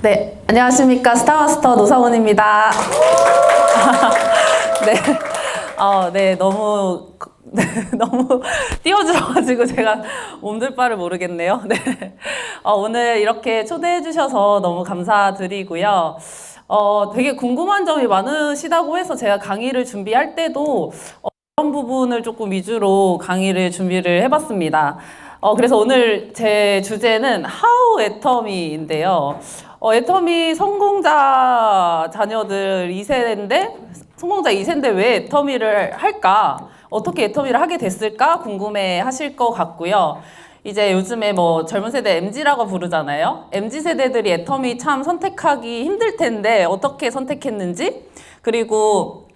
네, 안녕하십니까. 스타마스터 노상훈입니다. 네, 네, 너무 띄워주셔가지고 제가 몸둘 바를 모르겠네요. 네, 오늘 이렇게 초대해 주셔서 너무 감사드리고요. 되게 궁금한 점이 많으시다고 해서 제가 강의를 준비할 때도 그런 부분을 조금 위주로 강의를 준비를 해봤습니다. 그래서 오늘 제 주제는 How 애터미인데요. 애터미 성공자 자녀들 2세인데, 성공자 2세인데 왜 애터미를 할까? 어떻게 애터미를 하게 됐을까? 궁금해 하실 것 같고요. 이제 요즘에 뭐 젊은 세대 MZ라고 부르잖아요. MZ 세대들이 애터미 참 선택하기 힘들 텐데 어떻게 선택했는지, 그리고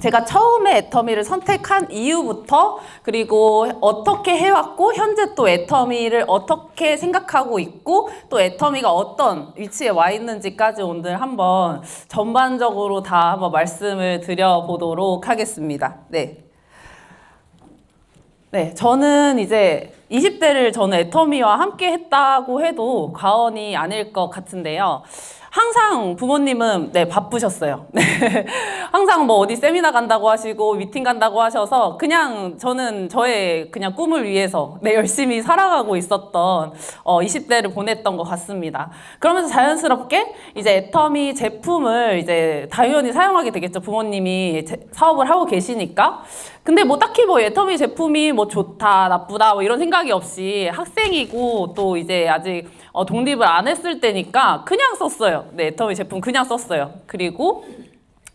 제가 처음에 애터미를 선택한 이유부터, 그리고 어떻게 해왔고 현재 또 애터미를 어떻게 생각하고 있고 또 애터미가 어떤 위치에 와 있는지까지 오늘 한번 전반적으로 다 한번 말씀을 드려보도록 하겠습니다. 네, 저는 이제 20대를 저는 애터미와 함께 했다고 해도 과언이 아닐 것 같은데요. 항상 부모님은 바쁘셨어요. 네. 항상 뭐 어디 세미나 간다고 하시고 미팅 간다고 하셔서 그냥 저는 저의 그냥 꿈을 위해서 열심히 살아가고 있었던 20대를 보냈던 것 같습니다. 그러면서 자연스럽게 이제 애터미 제품을 이제 당연히 사용하게 되겠죠. 부모님이 사업을 하고 계시니까. 근데 뭐 딱히 뭐 애터미 제품이 뭐 좋다, 나쁘다 뭐 이런 생각이 없이 학생이고 또 이제 아직 독립을 안 했을 때니까 그냥 썼어요. 네, 애터미 제품 그냥 썼어요. 그리고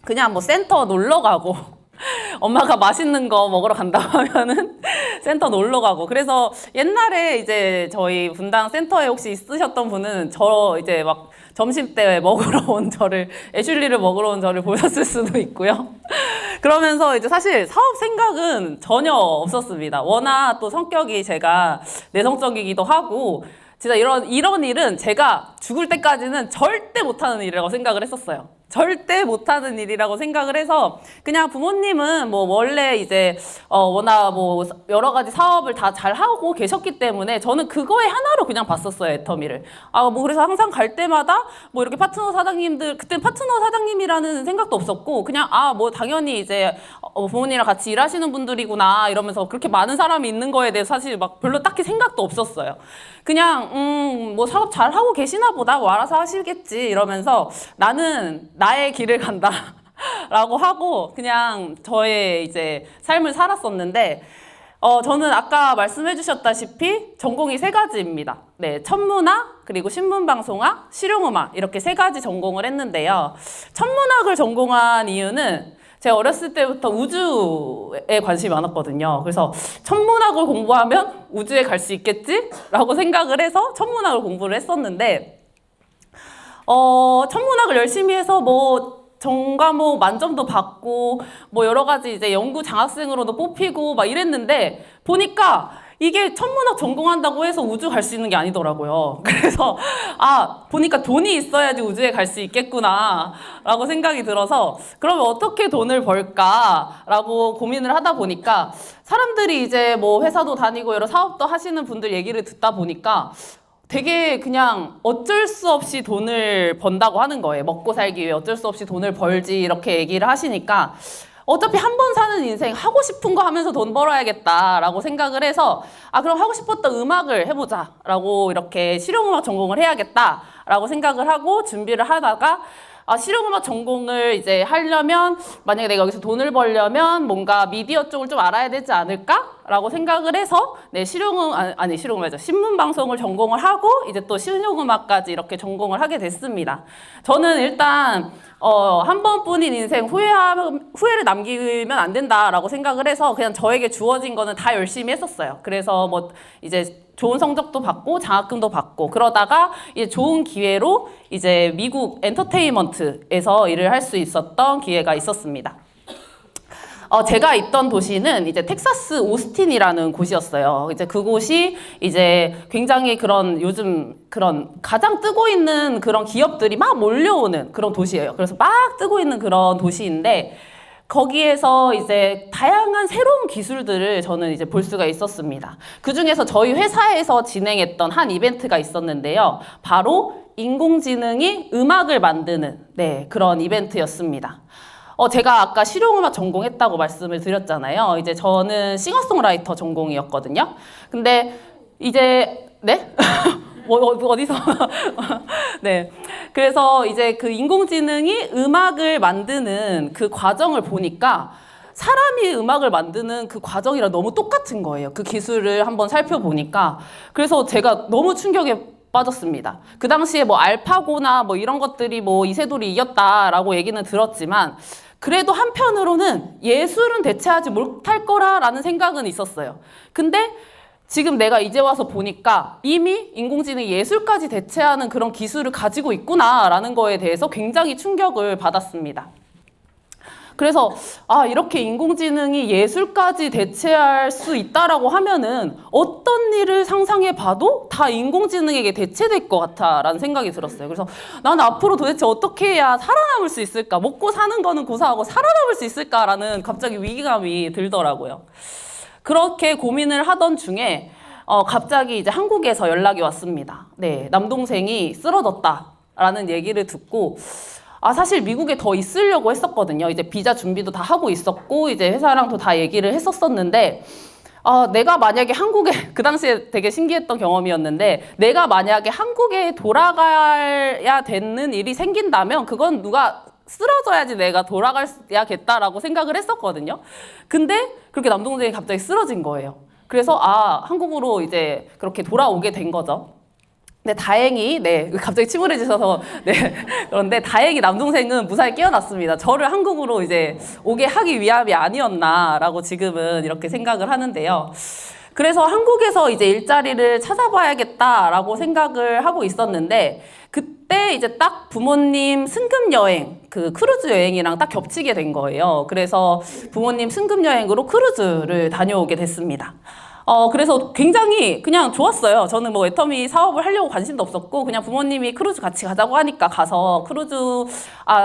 그냥 뭐 센터 놀러 가고 엄마가 맛있는 거 먹으러 간다고 하면은 센터 놀러 가고. 그래서 옛날에 이제 저희 분당 센터에 혹시 있으셨던 분은 저 이제 막 점심 때 먹으러 온 저를, 애슐리를 먹으러 온 저를 보셨을 수도 있고요. 그러면서 이제 사실 사업 생각은 전혀 없었습니다. 워낙 또 성격이 제가 내성적이기도 하고 진짜 이런 일은 제가 죽을 때까지는 절대 못하는 일이라고 생각을 했었어요. 절대 못하는 일이라고 생각을 해서 그냥 부모님은 뭐 원래 이제 워낙 뭐 여러 가지 사업을 다 잘 하고 계셨기 때문에 저는 그거에 하나로 그냥 봤었어요, 애터미를. 뭐 그래서 항상 갈 때마다 뭐 이렇게 파트너 사장님들, 그때 파트너 사장님이라는 생각도 없었고 그냥 뭐 당연히 이제 부모님이랑 같이 일하시는 분들이구나 이러면서 그렇게 많은 사람이 있는 거에 대해서 사실 막 별로 딱히 생각도 없었어요. 그냥 뭐 사업 잘 하고 계시나 보다, 뭐 알아서 하시겠지 이러면서 나는 나의 길을 간다 라고 하고 그냥 저의 이제 삶을 살았었는데, 저는 아까 말씀해 주셨다시피 전공이 3가지입니다. 네, 천문학, 그리고 신문방송학, 실용음악 이렇게 3가지 전공을 했는데요. 천문학을 전공한 이유는 제가 어렸을 때부터 우주에 관심이 많았거든요. 그래서 천문학을 공부하면 우주에 갈 수 있겠지? 라고 생각을 해서 천문학을 공부를 했었는데, 천문학을 열심히 해서 뭐 전과목 만점도 받고 뭐 여러 가지 이제 연구 장학생으로도 뽑히고 막 이랬는데 보니까 이게 천문학 전공한다고 해서 우주 갈 수 있는 게 아니더라고요. 그래서 보니까 돈이 있어야지 우주에 갈 수 있겠구나 라고 생각이 들어서 그러면 어떻게 돈을 벌까 라고 고민을 하다 보니까 사람들이 이제 뭐 회사도 다니고 여러 사업도 하시는 분들 얘기를 듣다 보니까 되게 그냥 어쩔 수 없이 돈을 번다고 하는 거예요. 먹고 살기 위해 어쩔 수 없이 돈을 벌지 이렇게 얘기를 하시니까 어차피 한 번 사는 인생 하고 싶은 거 하면서 돈 벌어야겠다라고 생각을 해서 그럼 하고 싶었던 음악을 해보자 라고 이렇게 실용음악 전공을 해야겠다라고 생각을 하고 준비를 하다가 실용음악 전공을 이제 하려면 만약에 내가 여기서 돈을 벌려면 뭔가 미디어 쪽을 좀 알아야 되지 않을까? 라고 생각을 해서 신문방송을 전공을 하고 이제 또 실용음악까지 이렇게 전공을 하게 됐습니다. 저는 일단 한 번뿐인 인생 후회를 남기면 안 된다라고 생각을 해서 그냥 저에게 주어진 거는 다 열심히 했었어요. 그래서 뭐 이제 좋은 성적도 받고 장학금도 받고 그러다가 이제 좋은 기회로 이제 미국 엔터테인먼트에서 일을 할 수 있었던 기회가 있었습니다. 제가 있던 도시는 이제 텍사스 오스틴이라는 곳이었어요. 이제 그곳이 이제 굉장히 요즘 가장 뜨고 있는 그런 기업들이 막 몰려오는 그런 도시예요. 그래서 막 뜨고 있는 그런 도시인데 거기에서 이제 다양한 새로운 기술들을 저는 이제 볼 수가 있었습니다. 그 중에서 저희 회사에서 진행했던 한 이벤트가 있었는데요. 바로 인공지능이 음악을 만드는 그런 이벤트였습니다. 제가 아까 실용음악 전공했다고 말씀을 드렸잖아요. 이제 저는 싱어송라이터 전공이었거든요. 근데 이제 어디서? 네. 그래서 이제 그 인공지능이 음악을 만드는 그 과정을 보니까 사람이 음악을 만드는 그 과정이랑 너무 똑같은 거예요. 그 기술을 한번 살펴보니까. 그래서 제가 너무 충격에 빠졌습니다. 그 당시에 뭐 알파고나 뭐 이런 것들이 뭐 이세돌이 이겼다라고 얘기는 들었지만 그래도 한편으로는 예술은 대체하지 못할 거라라는 생각은 있었어요. 근데 지금 내가 이제 와서 보니까 이미 인공지능이 예술까지 대체하는 그런 기술을 가지고 있구나라는 거에 대해서 굉장히 충격을 받았습니다. 그래서 이렇게 인공지능이 예술까지 대체할 수 있다라고 하면은 어떤 일을 상상해 봐도 다 인공지능에게 대체될 것 같아라는 생각이 들었어요. 그래서 난 앞으로 도대체 어떻게 해야 살아남을 수 있을까? 먹고 사는 거는 고사하고 살아남을 수 있을까라는 갑자기 위기감이 들더라고요. 그렇게 고민을 하던 중에 갑자기 이제 한국에서 연락이 왔습니다. 네, 남동생이 쓰러졌다라는 얘기를 듣고 사실 미국에 더 있으려고 했었거든요. 이제 비자 준비도 다 하고 있었고 이제 회사랑도 다 얘기를 했었었는데 내가 만약에 한국에 그 당시에 되게 신기했던 경험이었는데 내가 만약에 한국에 돌아가야 되는 일이 생긴다면 그건 누가 쓰러져야지 내가 돌아가야겠다라고 생각을 했었거든요. 근데 그렇게 남동생이 갑자기 쓰러진 거예요. 그래서 한국으로 이제 그렇게 돌아오게 된 거죠. 근데 다행히 갑자기 침울해지셔서 그런데 다행히 남동생은 무사히 깨어났습니다. 저를 한국으로 이제 오게 하기 위함이 아니었나라고 지금은 이렇게 생각을 하는데요. 그래서 한국에서 이제 일자리를 찾아봐야겠다라고 생각을 하고 있었는데 그때 이제 딱 부모님 승급 여행, 그 크루즈 여행이랑 딱 겹치게 된 거예요. 그래서 부모님 승급 여행으로 크루즈를 다녀오게 됐습니다. 그래서 굉장히 그냥 좋았어요. 저는 뭐 애터미 사업을 하려고 관심도 없었고 그냥 부모님이 크루즈 같이 가자고 하니까 가서 크루즈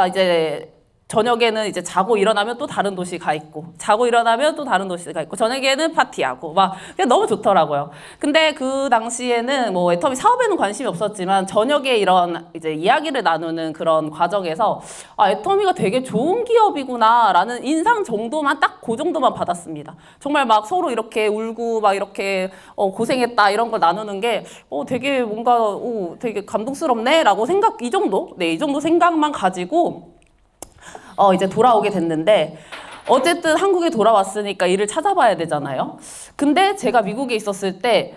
이제 저녁에는 이제 자고 일어나면 또 다른 도시 가 있고 자고 일어나면 또 다른 도시 가 있고 저녁에는 파티하고 막 그냥 너무 좋더라고요. 근데 그 당시에는 뭐 애터미 사업에는 관심이 없었지만 저녁에 이런 이제 이야기를 나누는 그런 과정에서 애터미가 되게 좋은 기업이구나라는 인상 정도만 딱 그 정도만 받았습니다. 정말 막 서로 이렇게 울고 막 이렇게 고생했다 이런 걸 나누는 게 되게 뭔가 되게 감동스럽네라고 생각 이 정도 이 정도 생각만 가지고 이제 돌아오게 됐는데 어쨌든 한국에 돌아왔으니까 일을 찾아봐야 되잖아요. 근데 제가 미국에 있었을 때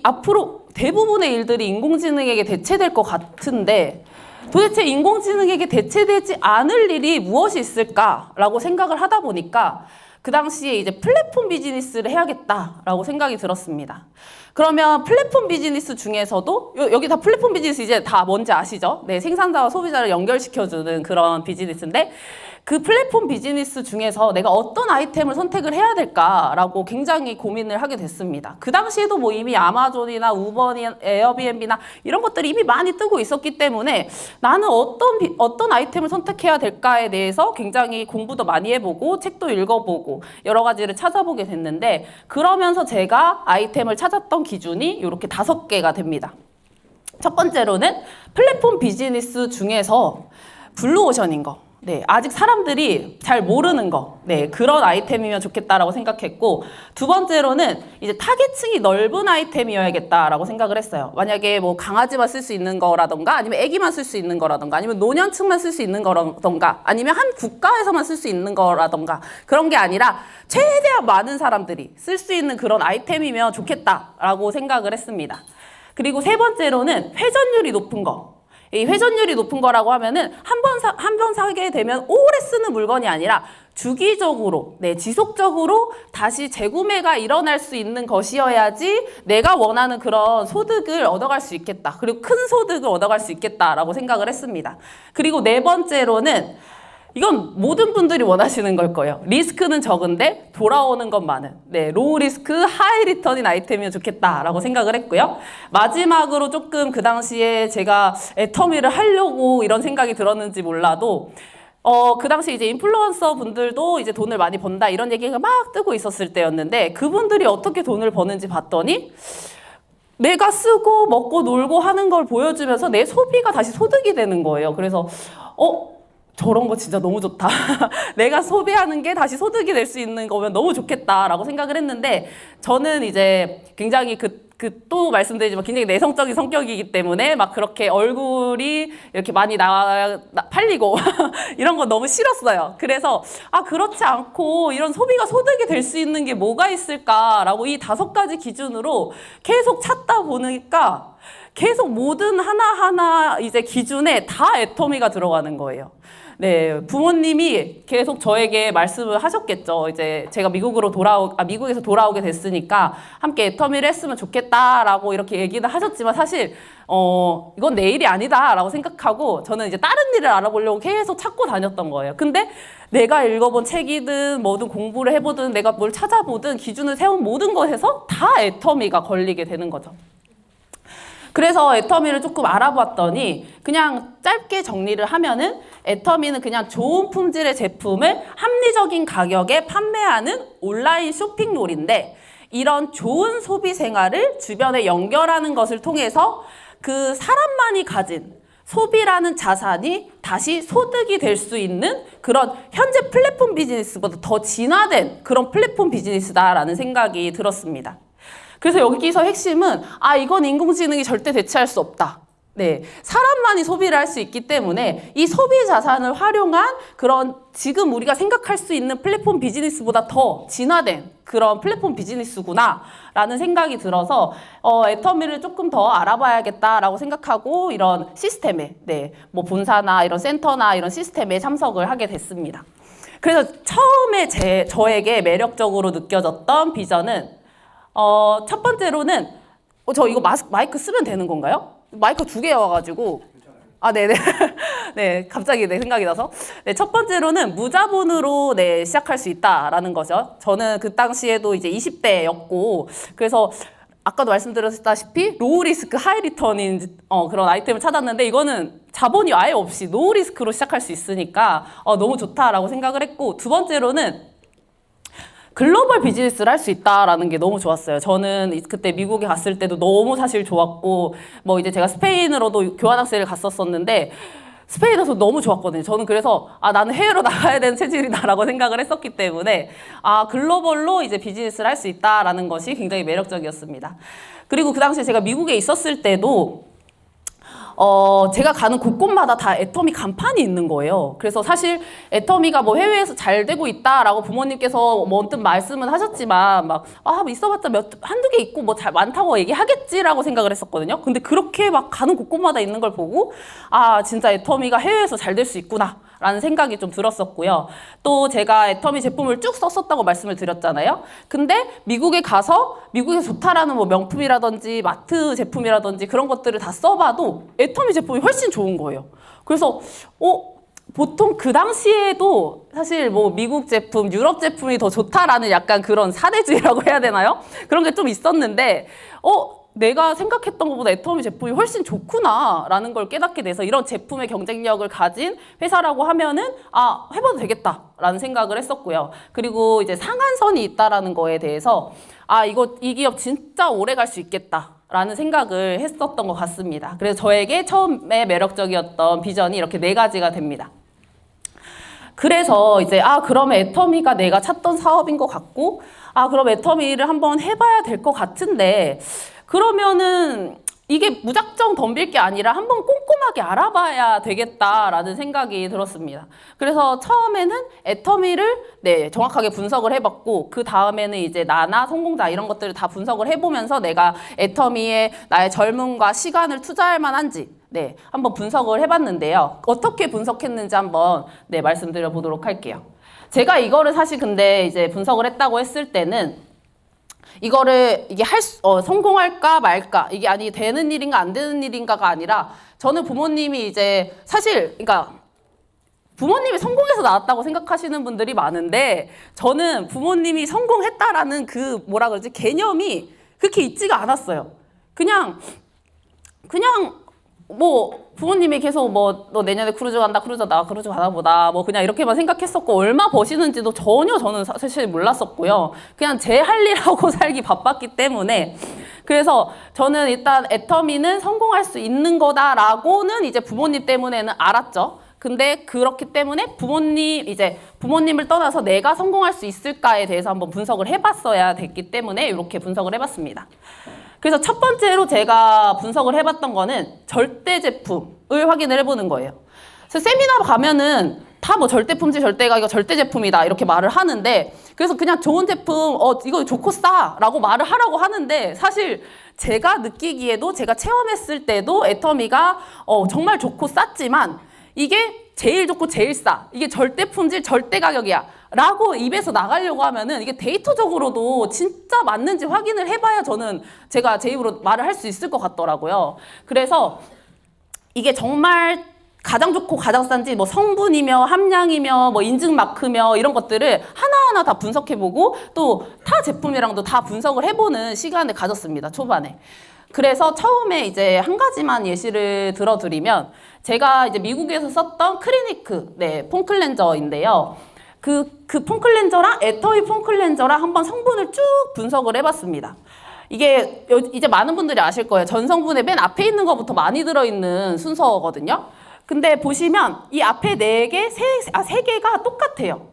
앞으로 대부분의 일들이 인공지능에게 대체될 것 같은데 도대체 인공지능에게 대체되지 않을 일이 무엇이 있을까라고 생각을 하다 보니까 그 당시에 이제 플랫폼 비즈니스를 해야겠다라고 생각이 들었습니다. 그러면 플랫폼 비즈니스 중에서도 여기 다 플랫폼 비즈니스 이제 다 뭔지 아시죠? 생산자와 소비자를 연결시켜주는 그런 비즈니스인데 그 플랫폼 비즈니스 중에서 내가 어떤 아이템을 선택을 해야 될까라고 굉장히 고민을 하게 됐습니다. 그 당시에도 뭐 이미 아마존이나 우버나 에어비앤비나 이런 것들이 이미 많이 뜨고 있었기 때문에 나는 어떤 아이템을 선택해야 될까에 대해서 굉장히 공부도 많이 해보고 책도 읽어보고 여러 가지를 찾아보게 됐는데 그러면서 제가 아이템을 찾았던 기준이 이렇게 5개가 됩니다. 첫 번째로는 플랫폼 비즈니스 중에서 블루오션인 거. 아직 사람들이 잘 모르는 거. 그런 아이템이면 좋겠다라고 생각했고, 두 번째로는 이제 타겟층이 넓은 아이템이어야겠다라고 생각을 했어요. 만약에 뭐 강아지만 쓸 수 있는 거라던가, 아니면 애기만 쓸 수 있는 거라던가, 아니면 노년층만 쓸 수 있는 거라던가, 아니면 한 국가에서만 쓸 수 있는 거라던가, 그런 게 아니라 최대한 많은 사람들이 쓸 수 있는 그런 아이템이면 좋겠다라고 생각을 했습니다. 그리고 세 번째로는 회전율이 높은 거. 이 회전율이 높은 거라고 하면은 한 번 사게 되면 오래 쓰는 물건이 아니라 주기적으로, 지속적으로 다시 재구매가 일어날 수 있는 것이어야지 내가 원하는 그런 소득을 얻어갈 수 있겠다. 그리고 큰 소득을 얻어갈 수 있겠다라고 생각을 했습니다. 그리고 네 번째로는 이건 모든 분들이 원하시는 걸 거예요. 리스크는 적은데 돌아오는 건 많은 로우 리스크 하이 리턴인 아이템이면 좋겠다라고 생각을 했고요. 마지막으로 조금 그 당시에 제가 애터미를 하려고 이런 생각이 들었는지 몰라도 그 당시 이제 인플루언서 분들도 이제 돈을 많이 번다 이런 얘기가 막 뜨고 있었을 때였는데 그분들이 어떻게 돈을 버는지 봤더니 내가 쓰고 먹고 놀고 하는 걸 보여주면서 내 소비가 다시 소득이 되는 거예요. 그래서 저런 거 진짜 너무 좋다. 내가 소비하는 게 다시 소득이 될 수 있는 거면 너무 좋겠다라고 생각을 했는데 저는 이제 굉장히 또 말씀드리지만 굉장히 내성적인 성격이기 때문에 막 그렇게 얼굴이 이렇게 많이 팔리고 이런 거 너무 싫었어요. 그래서 그렇지 않고 이런 소비가 소득이 될 수 있는 게 뭐가 있을까라고 이 5가지 기준으로 계속 찾다 보니까 계속 모든 하나하나 이제 기준에 다 애터미가 들어가는 거예요. 네, 부모님이 계속 저에게 말씀을 하셨겠죠. 이제 제가 미국에서 돌아오게 됐으니까 함께 애터미를 했으면 좋겠다라고 이렇게 얘기는 하셨지만 사실 이건 내 일이 아니다라고 생각하고 저는 이제 다른 일을 알아보려고 계속 찾고 다녔던 거예요. 근데 내가 읽어본 책이든 뭐든 공부를 해보든 내가 뭘 찾아보든 기준을 세운 모든 것에서 다 애터미가 걸리게 되는 거죠. 그래서 애터미를 조금 알아봤더니 그냥 짧게 정리를 하면은 애터미는 그냥 좋은 품질의 제품을 합리적인 가격에 판매하는 온라인 쇼핑몰인데 이런 좋은 소비 생활을 주변에 연결하는 것을 통해서 그 사람만이 가진 소비라는 자산이 다시 소득이 될 수 있는 그런 현재 플랫폼 비즈니스보다 더 진화된 그런 플랫폼 비즈니스다라는 생각이 들었습니다. 그래서 여기서 핵심은 이건 인공지능이 절대 대체할 수 없다. 네, 사람만이 소비를 할 수 있기 때문에 이 소비 자산을 활용한 그런 지금 우리가 생각할 수 있는 플랫폼 비즈니스보다 더 진화된 그런 플랫폼 비즈니스구나 라는 생각이 들어서 애터미를 조금 더 알아봐야겠다라고 생각하고 이런 시스템에 뭐 본사나 이런 센터나 이런 시스템에 참석을 하게 됐습니다. 그래서 처음에 저에게 매력적으로 느껴졌던 비전은 첫 번째로는 저 이거 마이크 쓰면 되는 건가요? 마이크 2개여가지고 네네. 네, 갑자기 생각이 나서. 네, 첫 번째로는 무자본으로 시작할 수 있다라는 거죠. 저는 그 당시에도 이제 20대였고, 그래서 아까도 말씀드렸다시피 로우 리스크 하이 리턴인 그런 아이템을 찾았는데 이거는 자본이 아예 없이 노우 리스크로 시작할 수 있으니까 너무 좋다라고 생각을 했고, 두 번째로는 글로벌 비즈니스를 할 수 있다라는 게 너무 좋았어요. 저는 그때 미국에 갔을 때도 너무 사실 좋았고, 뭐 이제 제가 스페인으로도 교환학생을 갔었었는데, 스페인에서 너무 좋았거든요. 저는 그래서, 나는 해외로 나가야 되는 체질이다라고 생각을 했었기 때문에, 글로벌로 이제 비즈니스를 할 수 있다라는 것이 굉장히 매력적이었습니다. 그리고 그 당시에 제가 미국에 있었을 때도, 제가 가는 곳곳마다 다 애터미 간판이 있는 거예요. 그래서 사실 애터미가 뭐 해외에서 잘 되고 있다라고 부모님께서 뭐 언뜻 말씀은 하셨지만 막 있어봤자 한두 개 있고 뭐 잘 많다고 얘기하겠지라고 생각을 했었거든요. 근데 그렇게 막 가는 곳곳마다 있는 걸 보고 진짜 애터미가 해외에서 잘 될 수 있구나 라는 생각이 좀 들었었고요. 또 제가 애터미 제품을 쭉 썼었다고 말씀을 드렸잖아요. 근데 미국에 가서 미국에 좋다라는 뭐 명품이라든지 마트 제품이라든지 그런 것들을 다 써봐도 애터미 제품이 훨씬 좋은 거예요. 그래서 보통 그 당시에도 사실 뭐 미국 제품, 유럽 제품이 더 좋다라는 약간 그런 사대주의라고 해야 되나요? 그런 게 좀 있었는데 내가 생각했던 것보다 애터미 제품이 훨씬 좋구나라는 걸 깨닫게 돼서 이런 제품의 경쟁력을 가진 회사라고 하면은 해봐도 되겠다라는 생각을 했었고요. 그리고 이제 상한선이 있다라는 거에 대해서 이 기업 진짜 오래 갈 수 있겠다라는 생각을 했었던 것 같습니다. 그래서 저에게 처음에 매력적이었던 비전이 이렇게 4가지가 됩니다. 그래서 이제 그러면 애터미가 내가 찾던 사업인 것 같고 그럼 애터미를 한번 해봐야 될 것 같은데 그러면은 이게 무작정 덤빌 게 아니라 한번 꼼꼼하게 알아봐야 되겠다라는 생각이 들었습니다. 그래서 처음에는 애터미를 정확하게 분석을 해봤고 그 다음에는 이제 나나 성공자 이런 것들을 다 분석을 해보면서 내가 애터미에 나의 젊음과 시간을 투자할 만한지 한번 분석을 해봤는데요. 어떻게 분석했는지 한번 말씀드려 보도록 할게요. 제가 이거를 사실 근데 이제 분석을 했다고 했을 때는 이거를 이게 성공할까 말까 이게 되는 일인가 안 되는 일인가가 아니라 저는 부모님이 이제 사실 그러니까 부모님이 성공해서 나왔다고 생각하시는 분들이 많은데 저는 부모님이 성공했다라는 그 뭐라 그러지 개념이 그렇게 있지가 않았어요. 그냥 뭐 부모님이 계속 뭐 너 내년에 크루즈 간다, 크루즈 가나 보다, 뭐 그냥 이렇게만 생각했었고 얼마 버시는지도 전혀 저는 사실 몰랐었고요. 그냥 제 할 일하고 살기 바빴기 때문에. 그래서 저는 일단 애터미는 성공할 수 있는 거다라고는 이제 부모님 때문에는 알았죠. 근데 그렇기 때문에 부모님을 떠나서 내가 성공할 수 있을까에 대해서 한번 분석을 해봤어야 됐기 때문에 이렇게 분석을 해봤습니다. 그래서 첫 번째로 제가 분석을 해봤던 거는 절대 제품을 확인을 해보는 거예요. 그래서 세미나 가면은 다 뭐 절대 품질, 절대 가격, 절대 제품이다 이렇게 말을 하는데, 그래서 그냥 좋은 제품, 이거 좋고 싸라고 말을 하라고 하는데, 사실 제가 느끼기에도 제가 체험했을 때도 애터미가 정말 좋고 쌌지만 이게 제일 좋고 제일 싸, 이게 절대 품질, 절대 가격이야 라고 입에서 나가려고 하면은 이게 데이터적으로도 진짜 맞는지 확인을 해봐야 제가 제 입으로 말을 할 수 있을 것 같더라고요. 그래서 이게 정말 가장 좋고 가장 싼지 뭐 성분이며 함량이며 뭐 인증 마크며 이런 것들을 하나하나 다 분석해보고 또 타 제품이랑도 다 분석을 해보는 시간을 가졌습니다, 초반에. 그래서 처음에 이제 한 가지만 예시를 들어드리면, 제가 이제 미국에서 썼던 크리니크, 폼 클렌저인데요. 그 폼 클렌저랑 애터미 폼 클렌저랑 한번 성분을 쭉 분석을 해봤습니다. 이게 이제 많은 분들이 아실 거예요. 전성분의 맨 앞에 있는 것부터 많이 들어있는 순서거든요. 근데 보시면 이 앞에 3개가 똑같아요.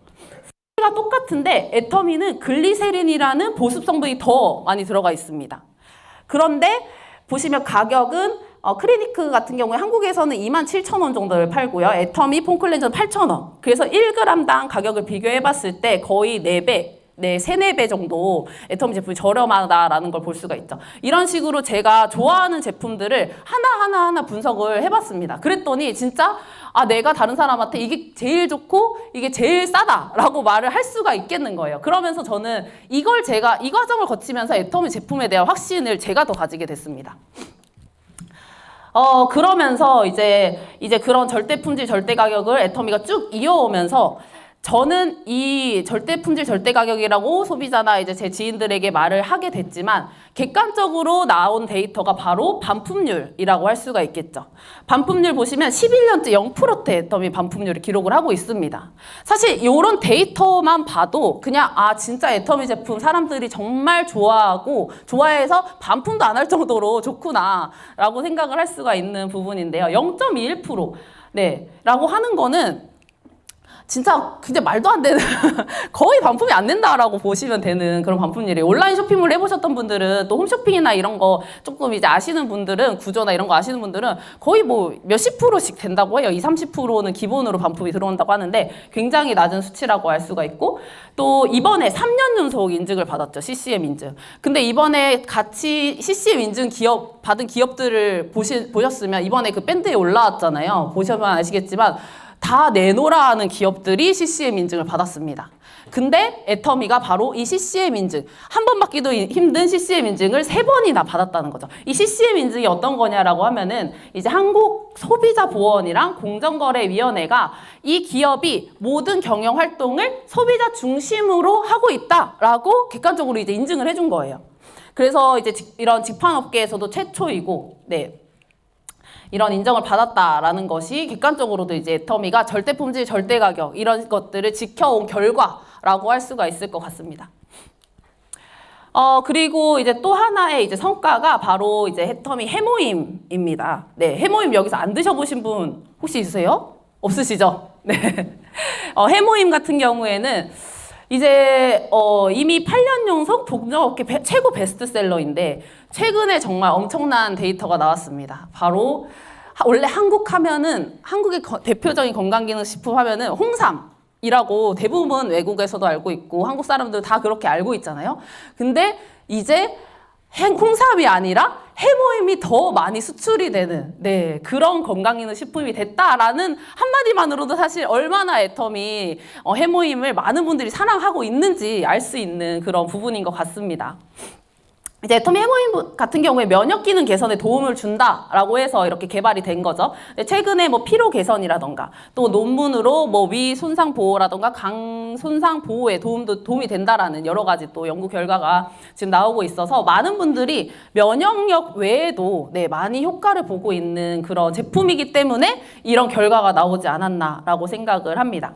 3개가 똑같은데 애터미는 글리세린이라는 보습 성분이 더 많이 들어가 있습니다. 그런데 보시면 가격은 크리니크 같은 경우에 한국에서는 27,000원 정도를 팔고요. 애터미 폼 클렌저는 8,000원. 그래서 1g당 가격을 비교해 봤을 때 거의 4배, 3-4배 정도 애터미 제품이 저렴하다라는 걸 볼 수가 있죠. 이런 식으로 제가 좋아하는 제품들을 하나하나 분석을 해봤습니다. 그랬더니 진짜 내가 다른 사람한테 이게 제일 좋고 이게 제일 싸다라고 말을 할 수가 있겠는 거예요. 그러면서 저는 이 과정을 거치면서 애터미 제품에 대한 확신을 제가 더 가지게 됐습니다. 그러면서 이제 그런 절대 품질, 절대 가격을 애터미가 쭉 이어오면서 저는 이 절대 품질, 절대 가격이라고 소비자나 이제 제 지인들에게 말을 하게 됐지만, 객관적으로 나온 데이터가 바로 반품률이라고 할 수가 있겠죠. 반품률 보시면 11년째 0%대 애터미 반품률을 기록을 하고 있습니다. 사실 이런 데이터만 봐도 그냥 진짜 애터미 제품 사람들이 정말 좋아해서 반품도 안 할 정도로 좋구나 라고 생각을 할 수가 있는 부분인데요. 0.21% 라고 하는 거는 진짜 말도 안 되는 거의 반품이 안 된다라고 보시면 되는 그런 반품률이에요. 온라인 쇼핑을 해보셨던 분들은, 또 홈쇼핑이나 이런 거 조금 이제 아시는 분들은, 구조나 이런 거 아시는 분들은 거의 뭐 몇십 프로씩 된다고 해요. 20-30%는 기본으로 반품이 들어온다고 하는데 굉장히 낮은 수치라고 할 수가 있고, 또 이번에 3년 연속 인증을 받았죠. CCM 인증. 근데 이번에 같이 CCM 인증 받은 기업들을 보셨으면 이번에 그 밴드에 올라왔잖아요. 보시면 아시겠지만 다 내놓으라 하는 기업들이 CCM 인증을 받았습니다. 근데 애터미가 바로 이 CCM 인증, 한 번 받기도 힘든 CCM 인증을 3번이나 받았다는 거죠. 이 CCM 인증이 어떤 거냐라고 하면은 이제 한국소비자보건이랑 공정거래위원회가 이 기업이 모든 경영 활동을 소비자 중심으로 하고 있다라고 객관적으로 이제 인증을 해준 거예요. 그래서 이제 이런 직판업계에서도 최초이고, 이런 인정을 받았다라는 것이 객관적으로도 이제 애터미가 절대 품질, 절대 가격 이런 것들을 지켜온 결과라고 할 수가 있을 것 같습니다. 그리고 이제 또 하나의 이제 성과가 바로 이제 애터미 해모임입니다. 해모임 여기서 안 드셔보신 분 혹시 있으세요? 없으시죠? 해모임 같은 경우에는 이제 이미 8년 연속 동종업계 최고 베스트셀러인데, 최근에 정말 엄청난 데이터가 나왔습니다. 바로 원래 한국의 대표적인 건강기능식품 하면은 홍삼이라고 대부분 외국에서도 알고 있고 한국 사람들 다 그렇게 알고 있잖아요. 근데 이제 홍삼이 아니라 해모임이 더 많이 수출이 되는 그런 건강기능식품이 됐다라는 한마디만으로도 사실 얼마나 애터미 해모임을 많은 분들이 사랑하고 있는지 알 수 있는 그런 부분인 것 같습니다. 이제 애터미 해모인 같은 경우에 면역 기능 개선에 도움을 준다라고 해서 이렇게 개발이 된 거죠. 최근에 뭐 피로 개선이라던가 또 논문으로 뭐 위 손상 보호라던가 강 손상 보호에 도움이 된다라는 여러 가지 또 연구 결과가 지금 나오고 있어서 많은 분들이 면역력 외에도 네, 많이 효과를 보고 있는 그런 제품이기 때문에 이런 결과가 나오지 않았나라고 생각을 합니다.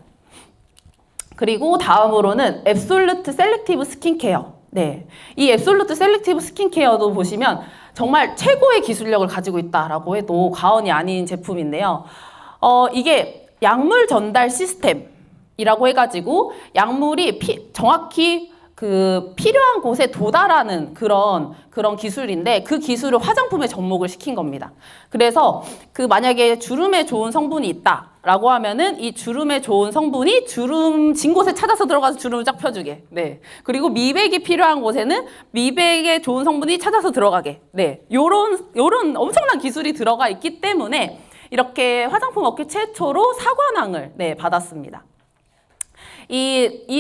그리고 다음으로는 앱솔루트 셀렉티브 스킨케어. 네, 이 앱솔루트 셀렉티브 스킨케어도 보시면 정말 최고의 기술력을 가지고 있다라고 해도 과언이 아닌 제품인데요. 이게 약물 전달 시스템이라고 해가지고 약물이 정확히 그 필요한 곳에 도달하는 그런 기술인데 그 기술을 화장품에 접목을 시킨 겁니다. 그래서 그 만약에 주름에 좋은 성분이 있다라고 하면은 이 주름에 좋은 성분이 주름 진 곳에 찾아서 들어가서 주름을 쫙 펴주게. 네. 그리고 미백이 필요한 곳에는 미백에 좋은 성분이 찾아서 들어가게. 네. 요런 엄청난 기술이 들어가 있기 때문에 이렇게 화장품 업계 최초로 사관왕을 네, 받았습니다.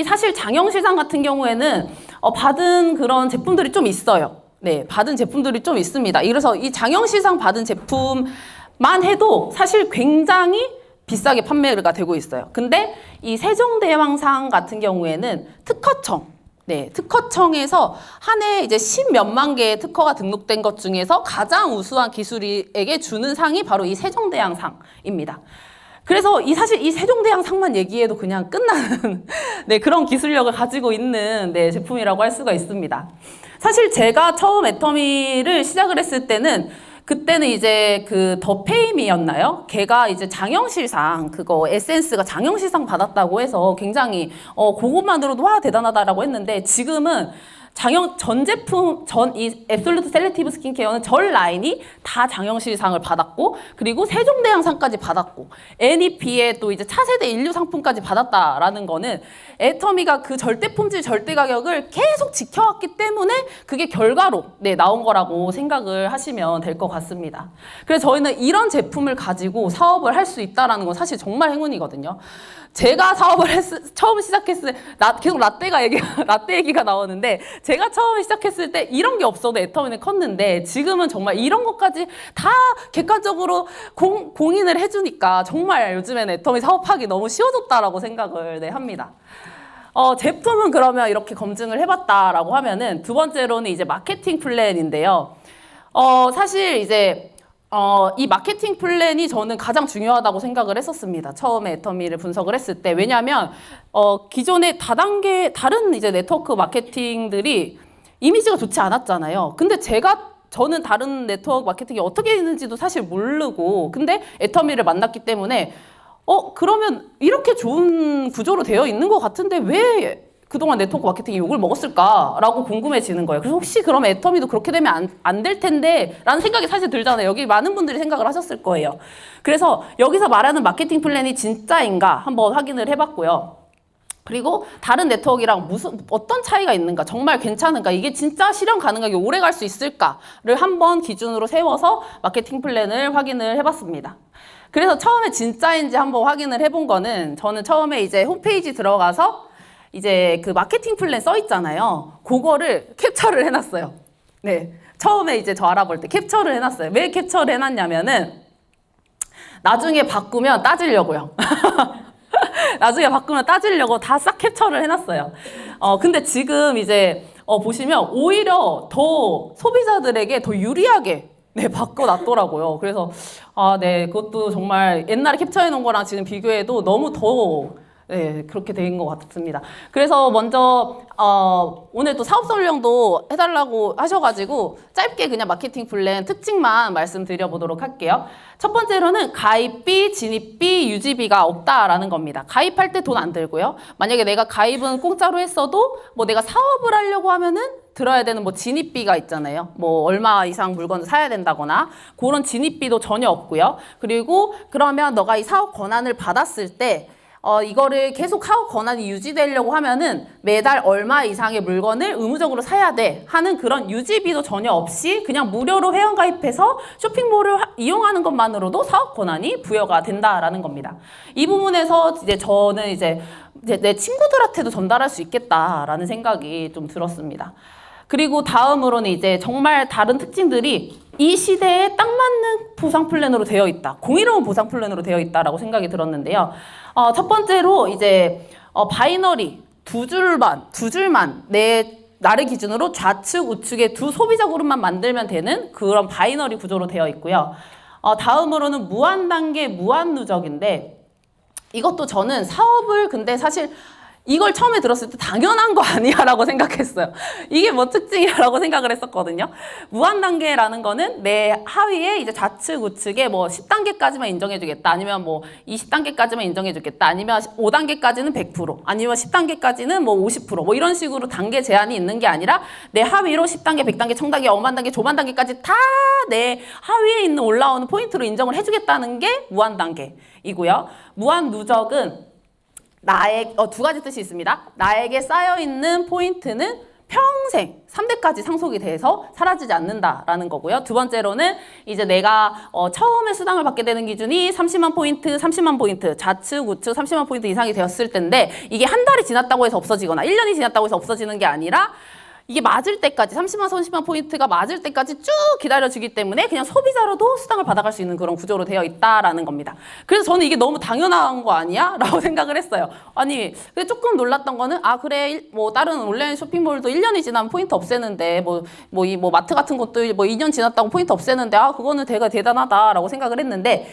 사실 장영시상 같은 경우에는 받은 그런 제품들이 좀 있어요. 네, 받은 제품들이 좀 있습니다. 그래서 이 장영시상 받은 제품만 해도 사실 굉장히 비싸게 판매가 되고 있어요. 근데 이 세종대왕상 같은 경우에는 특허청에서 한 해 이제 10몇만 개의 특허가 등록된 것 중에서 가장 우수한 기술에게 주는 상이 바로 이 세종대왕상입니다. 그래서 사실 이 세종대왕 상만 얘기해도 그냥 끝나는 네, 그런 기술력을 가지고 있는 네, 제품이라고 할 수가 있습니다. 사실 제가 처음 애터미를 시작을 했을 때는 그때는 이제 그 더 페임이었나요? 걔가 이제 장영실상 그거 에센스가 장영실상 받았다고 해서 굉장히 그것만으로도 와 대단하다라고 했는데 지금은 전 제품, 이 앱솔루트 셀렉티브 스킨케어는 전 라인이 다 장영실상을 받았고, 그리고 세종대왕상까지 받았고, NEP의 또 이제 차세대 인류 상품까지 받았다라는 거는 애터미가 그 절대 품질, 절대 가격을 계속 지켜왔기 때문에 그게 결과로 네, 나온 거라고 생각을 하시면 될 것 같습니다. 그래서 저희는 이런 제품을 가지고 사업을 할 수 있다는 건 사실 정말 행운이거든요. 제가 사업을 처음 시작했을 때, 계속 라떼 얘기가 나오는데, 제가 처음 시작했을 때 이런 게 없어도 애터미는 컸는데, 지금은 정말 이런 것까지 다 객관적으로 공인을 해주니까, 정말 요즘에는 애터미 사업하기 너무 쉬워졌다라고 생각을 네, 합니다. 제품은 그러면 이렇게 검증을 해봤다라고 하면은, 두 번째로는 이제 마케팅 플랜인데요. 사실 이제, 이 마케팅 플랜이 저는 가장 중요하다고 생각을 했었습니다. 처음에 애터미를 분석을 했을 때. 왜냐하면, 기존의 다른 이제 네트워크 마케팅들이 이미지가 좋지 않았잖아요. 근데 저는 다른 네트워크 마케팅이 어떻게 있는지도 사실 모르고, 근데 애터미를 만났기 때문에, 그러면 이렇게 좋은 구조로 되어 있는 것 같은데 왜 그동안 네트워크 마케팅이 욕을 먹었을까라고 궁금해지는 거예요. 그래서 혹시 그러면 애터미도 그렇게 되면 안 될 텐데 라는 생각이 사실 들잖아요. 여기 많은 분들이 생각을 하셨을 거예요. 그래서 여기서 말하는 마케팅 플랜이 진짜인가 한번 확인을 해봤고요. 그리고 다른 네트워크랑 어떤 차이가 있는가, 정말 괜찮은가, 이게 진짜 실현 가능하게 오래 갈 수 있을까를 한번 기준으로 세워서 마케팅 플랜을 확인을 해봤습니다. 그래서 처음에 진짜인지 한번 확인을 해본 거는, 저는 처음에 이제 홈페이지 들어가서 이제 그 마케팅 플랜 써 있잖아요. 그거를 캡처를 해놨어요. 네. 처음에 이제 저 알아볼 때 캡처를 해놨어요. 왜 캡처를 해놨냐면은, 나중에 바꾸면 따지려고요. 나중에 바꾸면 따지려고 다 싹 캡처를 해놨어요. 근데 지금 이제, 보시면 오히려 더 소비자들에게 더 유리하게 네, 바꿔놨더라고요. 그래서, 네, 그것도 정말 옛날에 캡처해 놓은 거랑 지금 비교해도 너무 더 네, 그렇게 된 것 같습니다. 그래서 먼저 오늘 또 사업 설명도 해달라고 하셔가지고 짧게 그냥 마케팅 플랜 특징만 말씀드려보도록 할게요. 첫 번째로는 가입비, 진입비, 유지비가 없다라는 겁니다. 가입할 때 돈 안 들고요. 만약에 내가 가입은 공짜로 했어도 뭐 내가 사업을 하려고 하면은 들어야 되는 뭐 진입비가 있잖아요. 뭐 얼마 이상 물건을 사야 된다거나 그런 진입비도 전혀 없고요. 그리고 그러면 너가 이 사업 권한을 받았을 때 이거를 계속 사업 권한이 유지되려고 하면은 매달 얼마 이상의 물건을 의무적으로 사야 돼 하는 그런 유지비도 전혀 없이 그냥 무료로 회원가입해서 쇼핑몰을 이용하는 것만으로도 사업 권한이 부여가 된다라는 겁니다. 이 부분에서 이제 저는 이제 내 친구들한테도 전달할 수 있겠다라는 생각이 좀 들었습니다. 그리고 다음으로는 이제 정말 다른 특징들이 이 시대에 딱 맞는 보상 플랜으로 되어 있다. 공의로운 보상 플랜으로 되어 있다라고 생각이 들었는데요. 첫 번째로 이제 바이너리 두 줄만 나를 기준으로 좌측, 우측의 두 소비자 그룹만 만들면 되는 그런 바이너리 구조로 되어 있고요. 다음으로는 무한 단계, 무한 누적인데 이것도 저는 사업을 근데 사실 이걸 처음에 들었을 때 당연한 거 아니야 라고 생각했어요. 이게 뭐 특징이라고 생각을 했었거든요. 무한 단계라는 거는 내 하위에 이제 좌측, 우측에 뭐 10단계까지만 인정해주겠다. 아니면 뭐 20단계까지만 인정해주겠다. 아니면 5단계까지는 100%. 아니면 10단계까지는 뭐 50%. 이런 식으로 단계 제한이 있는 게 아니라 내 하위로 10단계, 100단계, 1000단계, 5만 단계, 조만 단계까지 다 내 하위에 있는 올라오는 포인트로 인정을 해주겠다는 게 무한 단계이고요. 무한 누적은 두 가지 뜻이 있습니다. 나에게 쌓여있는 포인트는 평생 3대까지 상속이 돼서 사라지지 않는다라는 거고요. 두 번째로는 이제 내가 처음에 수당을 받게 되는 기준이 30만 포인트, 좌측, 우측 30만 포인트 이상이 되었을 텐데 이게 한 달이 지났다고 해서 없어지거나 1년이 지났다고 해서 없어지는 게 아니라 이게 맞을 때까지 30만, 30만 포인트가 맞을 때까지 쭉 기다려주기 때문에 그냥 소비자로도 수당을 받아갈 수 있는 그런 구조로 되어 있다라는 겁니다. 그래서 저는 이게 너무 당연한 거 아니야? 라고 생각을 했어요. 아니, 조금 놀랐던 거는 그래 뭐 다른 온라인 쇼핑몰도 1년이 지나면 포인트 없애는데 뭐 마트 같은 것도 뭐 2년 지났다고 포인트 없애는데 그거는 되게 대단하다라고 생각을 했는데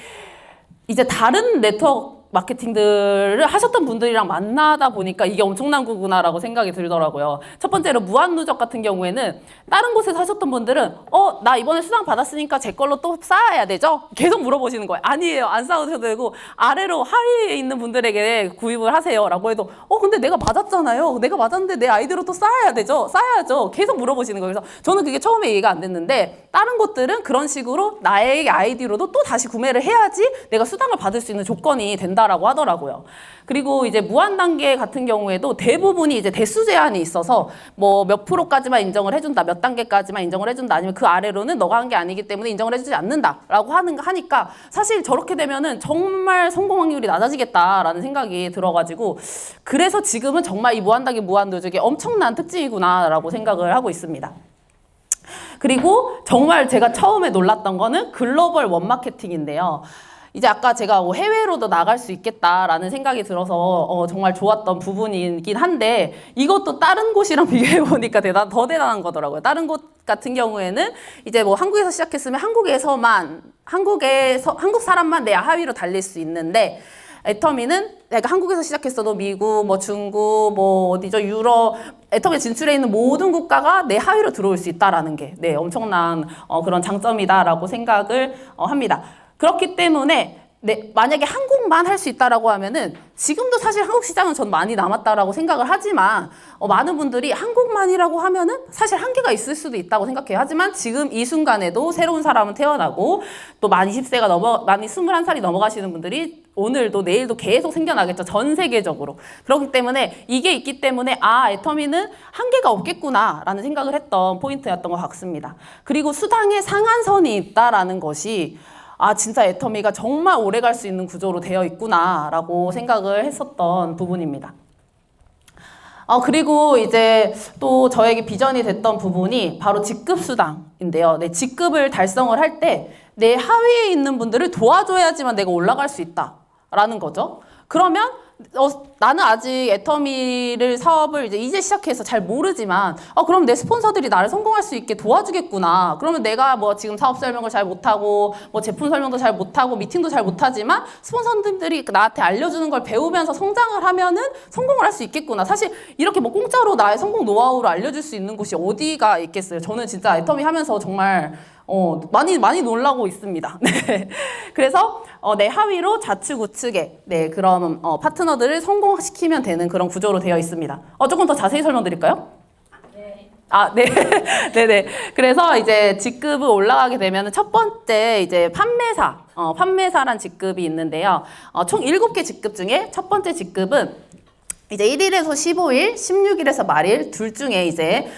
이제 다른 네트워크 마케팅들을 하셨던 분들이랑 만나다 보니까 이게 엄청난 거구나라고 생각이 들더라고요. 첫 번째로 무한누적 같은 경우에는 다른 곳에서 하셨던 분들은 나 이번에 수당 받았으니까 제 걸로 또 쌓아야 되죠? 계속 물어보시는 거예요. 아니에요. 안 쌓아도 되고 아래로 하위에 있는 분들에게 구입을 하세요 라고 해도 근데 내가 맞았잖아요. 내가 맞았는데 내 아이디로 또 쌓아야 되죠? 쌓아야죠. 계속 물어보시는 거예요. 그래서 저는 그게 처음에 이해가 안 됐는데 다른 곳들은 그런 식으로 나의 아이디로도 또 다시 구매를 해야지 내가 수당을 받을 수 있는 조건이 된다라고 하더라고요. 그리고 이제 무한 단계 같은 경우에도 대부분이 이제 대수 제한이 있어서 뭐 몇 프로까지만 인정을 해준다, 몇 단계까지만 인정을 해준다, 아니면 그 아래로는 너가 한 게 아니기 때문에 인정을 해주지 않는다라고 하니까 사실 저렇게 되면은 정말 성공 확률이 낮아지겠다라는 생각이 들어가지고 그래서 지금은 정말 이 무한 단계, 무한 누적이 엄청난 특징이구나라고 생각을 하고 있습니다. 그리고 정말 제가 처음에 놀랐던 거는 글로벌 원마케팅인데요. 이제 아까 제가 해외로도 나갈 수 있겠다라는 생각이 들어서 정말 좋았던 부분이긴 한데 이것도 다른 곳이랑 비교해 보니까 더 대단한 거더라고요. 다른 곳 같은 경우에는 이제 뭐 한국에서 시작했으면 한국 사람만 내 하위로 달릴 수 있는데 애터미는 내가 한국에서 시작했어도 미국, 뭐 중국, 뭐 어디죠, 유럽, 애터미 진출해 있는 모든 국가가 내 하위로 들어올 수 있다라는 게 엄청난 그런 장점이다라고 생각을 합니다. 그렇기 때문에 만약에 한국만 할 수 있다라고 하면은 지금도 사실 한국 시장은 전 많이 남았다라고 생각을 하지만 많은 분들이 한국만이라고 하면은 사실 한계가 있을 수도 있다고 생각해요. 하지만 지금 이 순간에도 새로운 사람은 태어나고 또 만 21살이 넘어가시는 분들이 오늘도 내일도 계속 생겨나겠죠. 전 세계적으로. 그렇기 때문에 이게 있기 때문에 애터미는 한계가 없겠구나라는 생각을 했던 포인트였던 것 같습니다. 그리고 수당의 상한선이 있다라는 것이 진짜 애터미가 정말 오래 갈 수 있는 구조로 되어 있구나라고 생각을 했었던 부분입니다. 그리고 이제 또 저에게 비전이 됐던 부분이 바로 직급수당인데요. 직급을 달성을 할 때 내 하위에 있는 분들을 도와줘야지만 내가 올라갈 수 있다라는 거죠. 그러면 나는 아직 애터미를 사업을 이제 시작해서 잘 모르지만 그럼 내 스폰서들이 나를 성공할 수 있게 도와주겠구나. 그러면 내가 뭐 지금 사업 설명을 잘 못하고 뭐 제품 설명도 잘 못하고 미팅도 잘 못하지만 스폰서들이 나한테 알려주는 걸 배우면서 성장을 하면은 성공을 할 수 있겠구나. 사실 이렇게 뭐 공짜로 나의 성공 노하우를 알려줄 수 있는 곳이 어디가 있겠어요. 저는 진짜 애터미 하면서 정말 많이 놀라고 있습니다. 네. 그래서 내 하위로 좌측 우측에 그런 파트너들을 성공시키면 되는 그런 구조로 되어 있습니다. 조금 더 자세히 설명드릴까요? 네. 네. 네네. 그래서 이제 직급을 올라가게 되면 첫 번째 이제 판매사란 직급이 있는데요. 총 7개 직급 중에 첫 번째 직급은 이제 1일에서 15일, 16일에서 말일 둘 중에 이제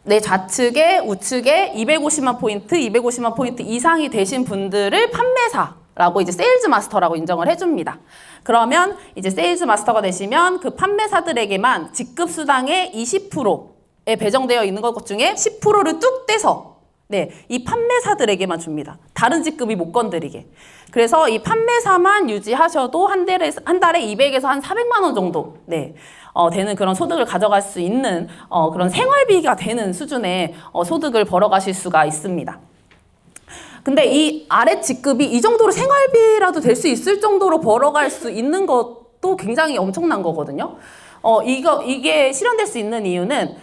내 좌측에 우측에 250만 포인트 이상이 되신 분들을 판매사라고 이제 세일즈 마스터라고 인정을 해줍니다. 그러면 이제 세일즈 마스터가 되시면 그 판매사들에게만 직급 수당의 20%의 배정되어 있는 것 중에 10%를 뚝 떼서 네, 이 판매사들에게만 줍니다. 다른 직급이 못 건드리게. 그래서 이 판매사만 유지하셔도 한 달에 200에서 한 400만 원 정도 네, 되는 그런 소득을 가져갈 수 있는 그런 생활비가 되는 수준의 소득을 벌어가실 수가 있습니다. 근데 이 아래 직급이 이 정도로 생활비라도 될 수 있을 정도로 벌어갈 수 있는 것도 굉장히 엄청난 거거든요. 이게 실현될 수 있는 이유는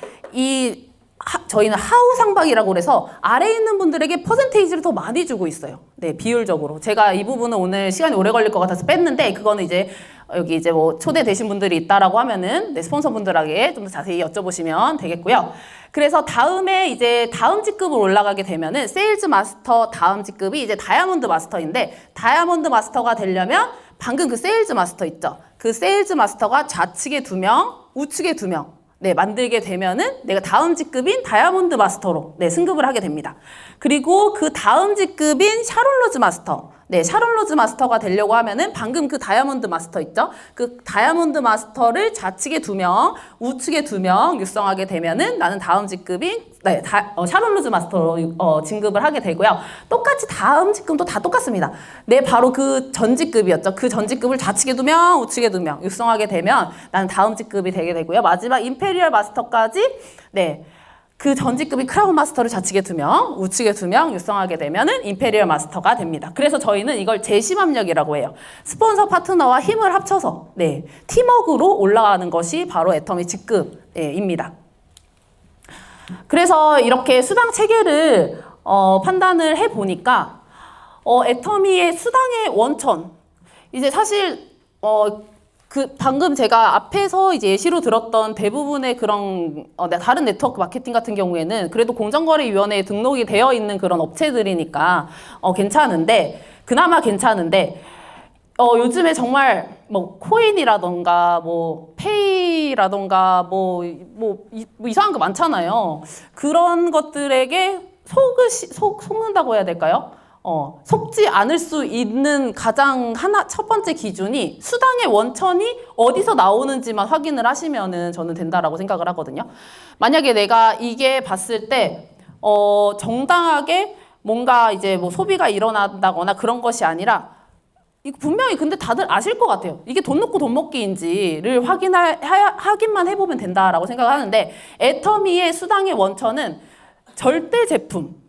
저희는 하우 상박이라고 그래서 아래에 있는 분들에게 퍼센테이지를 더 많이 주고 있어요. 네, 비율적으로. 제가 이 부분은 오늘 시간이 오래 걸릴 것 같아서 뺐는데, 그거는 이제 여기 이제 뭐 초대되신 분들이 있다라고 하면은 네, 스폰서분들에게 좀 더 자세히 여쭤보시면 되겠고요. 그래서 다음에 이제 다음 직급으로 올라가게 되면은 세일즈 마스터 다음 직급이 이제 다이아몬드 마스터인데, 다이아몬드 마스터가 되려면 방금 그 세일즈 마스터 있죠? 그 세일즈 마스터가 좌측에 2명, 우측에 2명 네, 만들게 되면은 내가 다음 직급인 다이아몬드 마스터로 네, 승급을 하게 됩니다. 그리고 그 다음 직급인 샤론 로즈 마스터. 네, 샤론 로즈 마스터가 되려고 하면은 방금 그 다이아몬드 마스터 있죠? 그 다이아몬드 마스터를 좌측에 2명, 우측에 2명 육성하게 되면은 나는 다음 직급인 네, 샤론 로즈 마스터로 진급을 하게 되고요. 똑같이 다음 직급도 다 똑같습니다. 네, 바로 그 전 직급이었죠. 그 전 직급을 좌측에 2명, 우측에 2명 육성하게 되면 나는 다음 직급이 되게 되고요. 마지막 임페리얼 마스터까지 네. 그 전 직급이 크라운 마스터를 좌측에 2명, 우측에 2명 육성하게 되면은 임페리얼 마스터가 됩니다. 그래서 저희는 이걸 재심합력이라고 해요. 스폰서 파트너와 힘을 합쳐서 네, 팀워크로 올라가는 것이 바로 애터미 직급입니다. 그래서 이렇게 수당 체계를 판단을 해 보니까 애터미의 수당의 원천 이제 사실 방금 제가 앞에서 이제 예시로 들었던 대부분의 그런 다른 네트워크 마케팅 같은 경우에는 그래도 공정거래위원회에 등록이 되어 있는 그런 업체들이니까 괜찮은데 그나마 괜찮은데 요즘에 정말 뭐 코인이라던가 뭐 페이라던가 뭐 이상한 거 많잖아요. 그런 것들에게 속는다고 해야 될까요? 속지 않을 수 있는 가장 첫 번째 기준이 수당의 원천이 어디서 나오는지만 확인을 하시면은 저는 된다라고 생각을 하거든요. 만약에 내가 이게 봤을 때, 정당하게 뭔가 이제 뭐 소비가 일어난다거나 그런 것이 아니라, 이거 분명히 근데 다들 아실 것 같아요. 이게 돈 놓고 돈 먹기인지를 확인만 해보면 된다라고 생각을 하는데, 애터미의 수당의 원천은 절대 제품,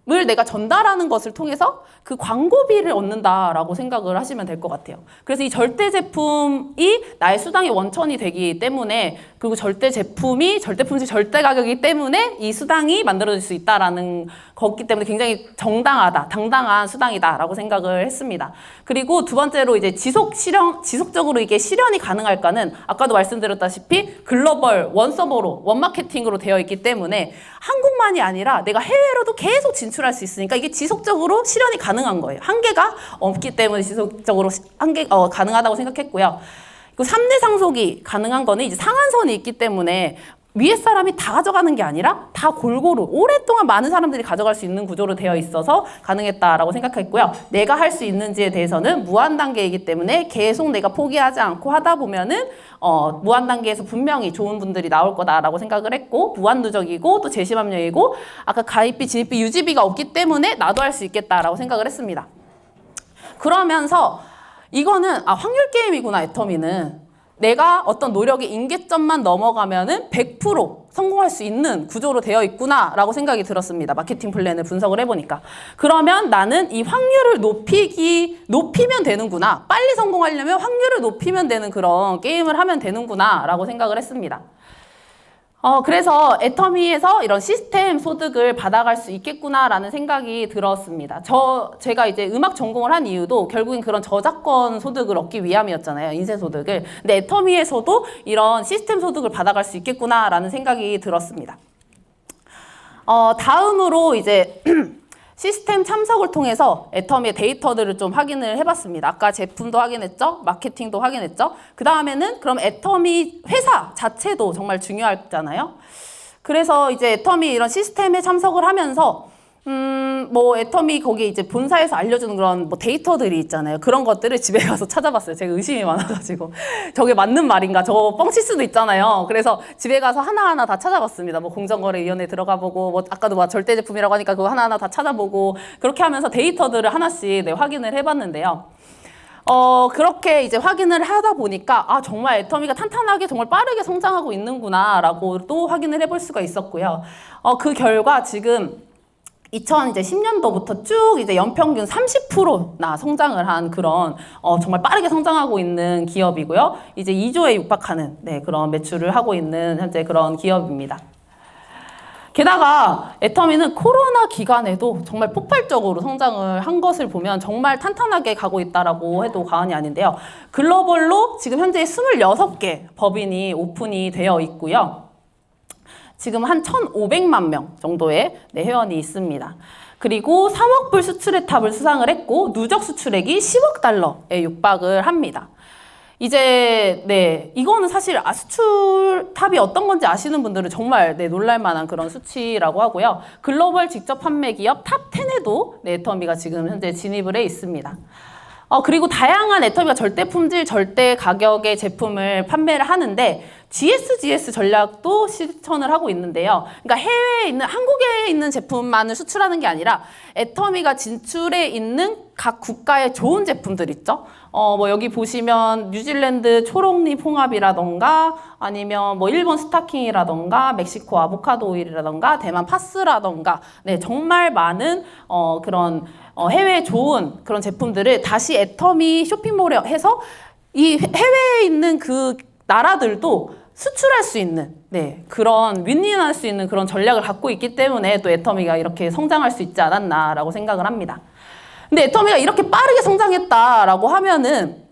을 내가 전달하는 것을 통해서 그 광고비를 얻는다라고 생각을 하시면 될 것 같아요. 그래서 이 절대 제품이 나의 수당의 원천이 되기 때문에 그리고 절대 제품이 절대 가격이기 때문에 이 수당이 만들어질 수 있다라는 거기 때문에 굉장히 정당하다, 당당한 수당이다라고 생각을 했습니다. 그리고 두 번째로 이제 지속적으로 이게 실현이 가능할까는 아까도 말씀드렸다시피 글로벌 원서버로 원마케팅으로 되어 있기 때문에 한국만이 아니라 내가 해외로도 계속 진출할 수 있으니까 이게 지속적으로 실현이 가능한 거예요. 한계가 없기 때문에 지속적으로 가능하다고 생각했고요. 그리고 3대 상속이 가능한 거는 이제 상한선이 있기 때문에 위에 사람이 다 가져가는 게 아니라 다 골고루 오랫동안 많은 사람들이 가져갈 수 있는 구조로 되어 있어서 가능했다라고 생각했고요. 내가 할 수 있는지에 대해서는 무한 단계이기 때문에 계속 내가 포기하지 않고 하다 보면은 무한 단계에서 분명히 좋은 분들이 나올 거다라고 생각을 했고 무한 누적이고 또 재심합력이고 아까 가입비, 진입비, 유지비가 없기 때문에 나도 할 수 있겠다라고 생각을 했습니다. 그러면서 이거는 확률 게임이구나 애터미는. 내가 어떤 노력의 임계점만 넘어가면은 100% 성공할 수 있는 구조로 되어 있구나라고 생각이 들었습니다. 마케팅 플랜을 분석을 해보니까. 그러면 나는 이 확률을 높이면 되는구나. 빨리 성공하려면 확률을 높이면 되는 그런 게임을 하면 되는구나라고 생각을 했습니다. 그래서 애터미에서 이런 시스템 소득을 받아갈 수 있겠구나라는 생각이 들었습니다. 제가 이제 음악 전공을 한 이유도 결국엔 그런 저작권 소득을 얻기 위함이었잖아요. 인쇄 소득을. 근데 애터미에서도 이런 시스템 소득을 받아갈 수 있겠구나라는 생각이 들었습니다. 다음으로 이제 시스템 참석을 통해서 애터미의 데이터들을 좀 확인을 해봤습니다. 아까 제품도 확인했죠? 마케팅도 확인했죠? 그 다음에는 그럼 애터미 회사 자체도 정말 중요하잖아요. 그래서 이제 애터미 이런 시스템에 참석을 하면서 뭐 애터미 거기 이제 본사에서 알려주는 그런 뭐 데이터들이 있잖아요. 그런 것들을 집에 가서 찾아봤어요. 제가 의심이 많아가지고 저게 맞는 말인가? 저 뻥칠 수도 있잖아요. 그래서 집에 가서 하나하나 다 찾아봤습니다. 뭐 공정거래위원회 들어가 보고 뭐 아까도 뭐 절대제품이라고 하니까 그거 하나하나 다 찾아보고 그렇게 하면서 데이터들을 하나씩 네, 확인을 해봤는데요. 그렇게 이제 확인을 하다 보니까, 아, 정말 애터미가 탄탄하게 정말 빠르게 성장하고 있는구나, 라고 또 확인을 해볼 수가 있었고요. 그 결과 지금 2010년도부터 쭉 이제 연평균 30%나 성장을 한 그런, 정말 빠르게 성장하고 있는 기업이고요. 이제 2조에 육박하는, 네, 그런 매출을 하고 있는 현재 그런 기업입니다. 게다가 애터미는 코로나 기간에도 정말 폭발적으로 성장을 한 것을 보면 정말 탄탄하게 가고 있다라고 해도 과언이 아닌데요. 글로벌로 지금 현재 26개 법인이 오픈이 되어 있고요. 지금 한 1,500만 명 정도의 네, 회원이 있습니다. 그리고 3억 불 수출의 탑을 수상을 했고 누적 수출액이 10억 달러에 육박을 합니다. 이제 네 이거는 사실 수출 탑이 어떤 건지 아시는 분들은 정말 네, 놀랄만한 그런 수치라고 하고요. 글로벌 직접 판매 기업 탑 10에도 네, 애터미가 지금 현재 진입을 해 있습니다. 그리고 다양한 애터미가 절대 품질, 절대 가격의 제품을 판매를 하는데 GSGS 전략도 실천을 하고 있는데요. 그러니까 해외에 있는, 한국에 있는 제품만을 수출하는 게 아니라 애터미가 진출해 있는 각 국가의 좋은 제품들 있죠. 뭐 여기 보시면 뉴질랜드 초록잎 홍합이라던가 아니면 뭐 일본 스타킹이라던가 멕시코 아보카도 오일이라던가 대만 파스라던가 네, 정말 많은 그런 해외에 좋은 그런 제품들을 다시 애터미 쇼핑몰에 해서 이 해외에 있는 그 나라들도 수출할 수 있는 네, 그런 윈윈할 수 있는 그런 전략을 갖고 있기 때문에 또 애터미가 이렇게 성장할 수 있지 않았나라고 생각을 합니다. 근데 애터미가 이렇게 빠르게 성장했다라고 하면은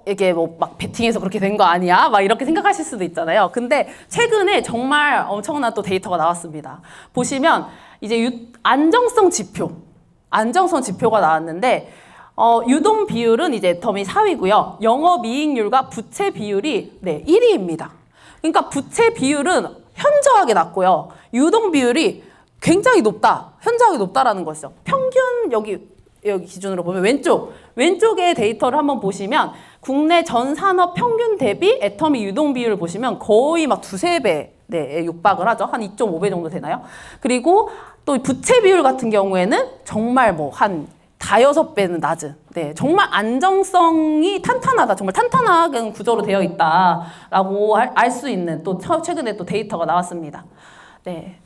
이게 뭐 막 베팅해서 그렇게 된 거 아니야? 막 이렇게 생각하실 수도 있잖아요. 근데 최근에 정말 엄청난 또 데이터가 나왔습니다. 보시면 이제 안정성 지표가 나왔는데 유동 비율은 이제 애터미 4위고요. 영업이익률과 부채 비율이 네, 1위입니다. 그러니까 부채 비율은 현저하게 낮고요. 유동 비율이 굉장히 현저하게 높다라는 것이죠. 평균 여기 기준으로 보면 왼쪽의 데이터를 한번 보시면 국내 전 산업 평균 대비 애터미 유동 비율을 보시면 거의 막 두세 배 네, 육박을 하죠. 한 2.5배 정도 되나요? 그리고 또 부채 비율 같은 경우에는 정말 뭐 한 5-6배는 낮은 네, 정말 안정성이 탄탄하다. 정말 탄탄한 구조로 되어 있다라고 알 수 있는 또 최근에 또 데이터가 나왔습니다. 네.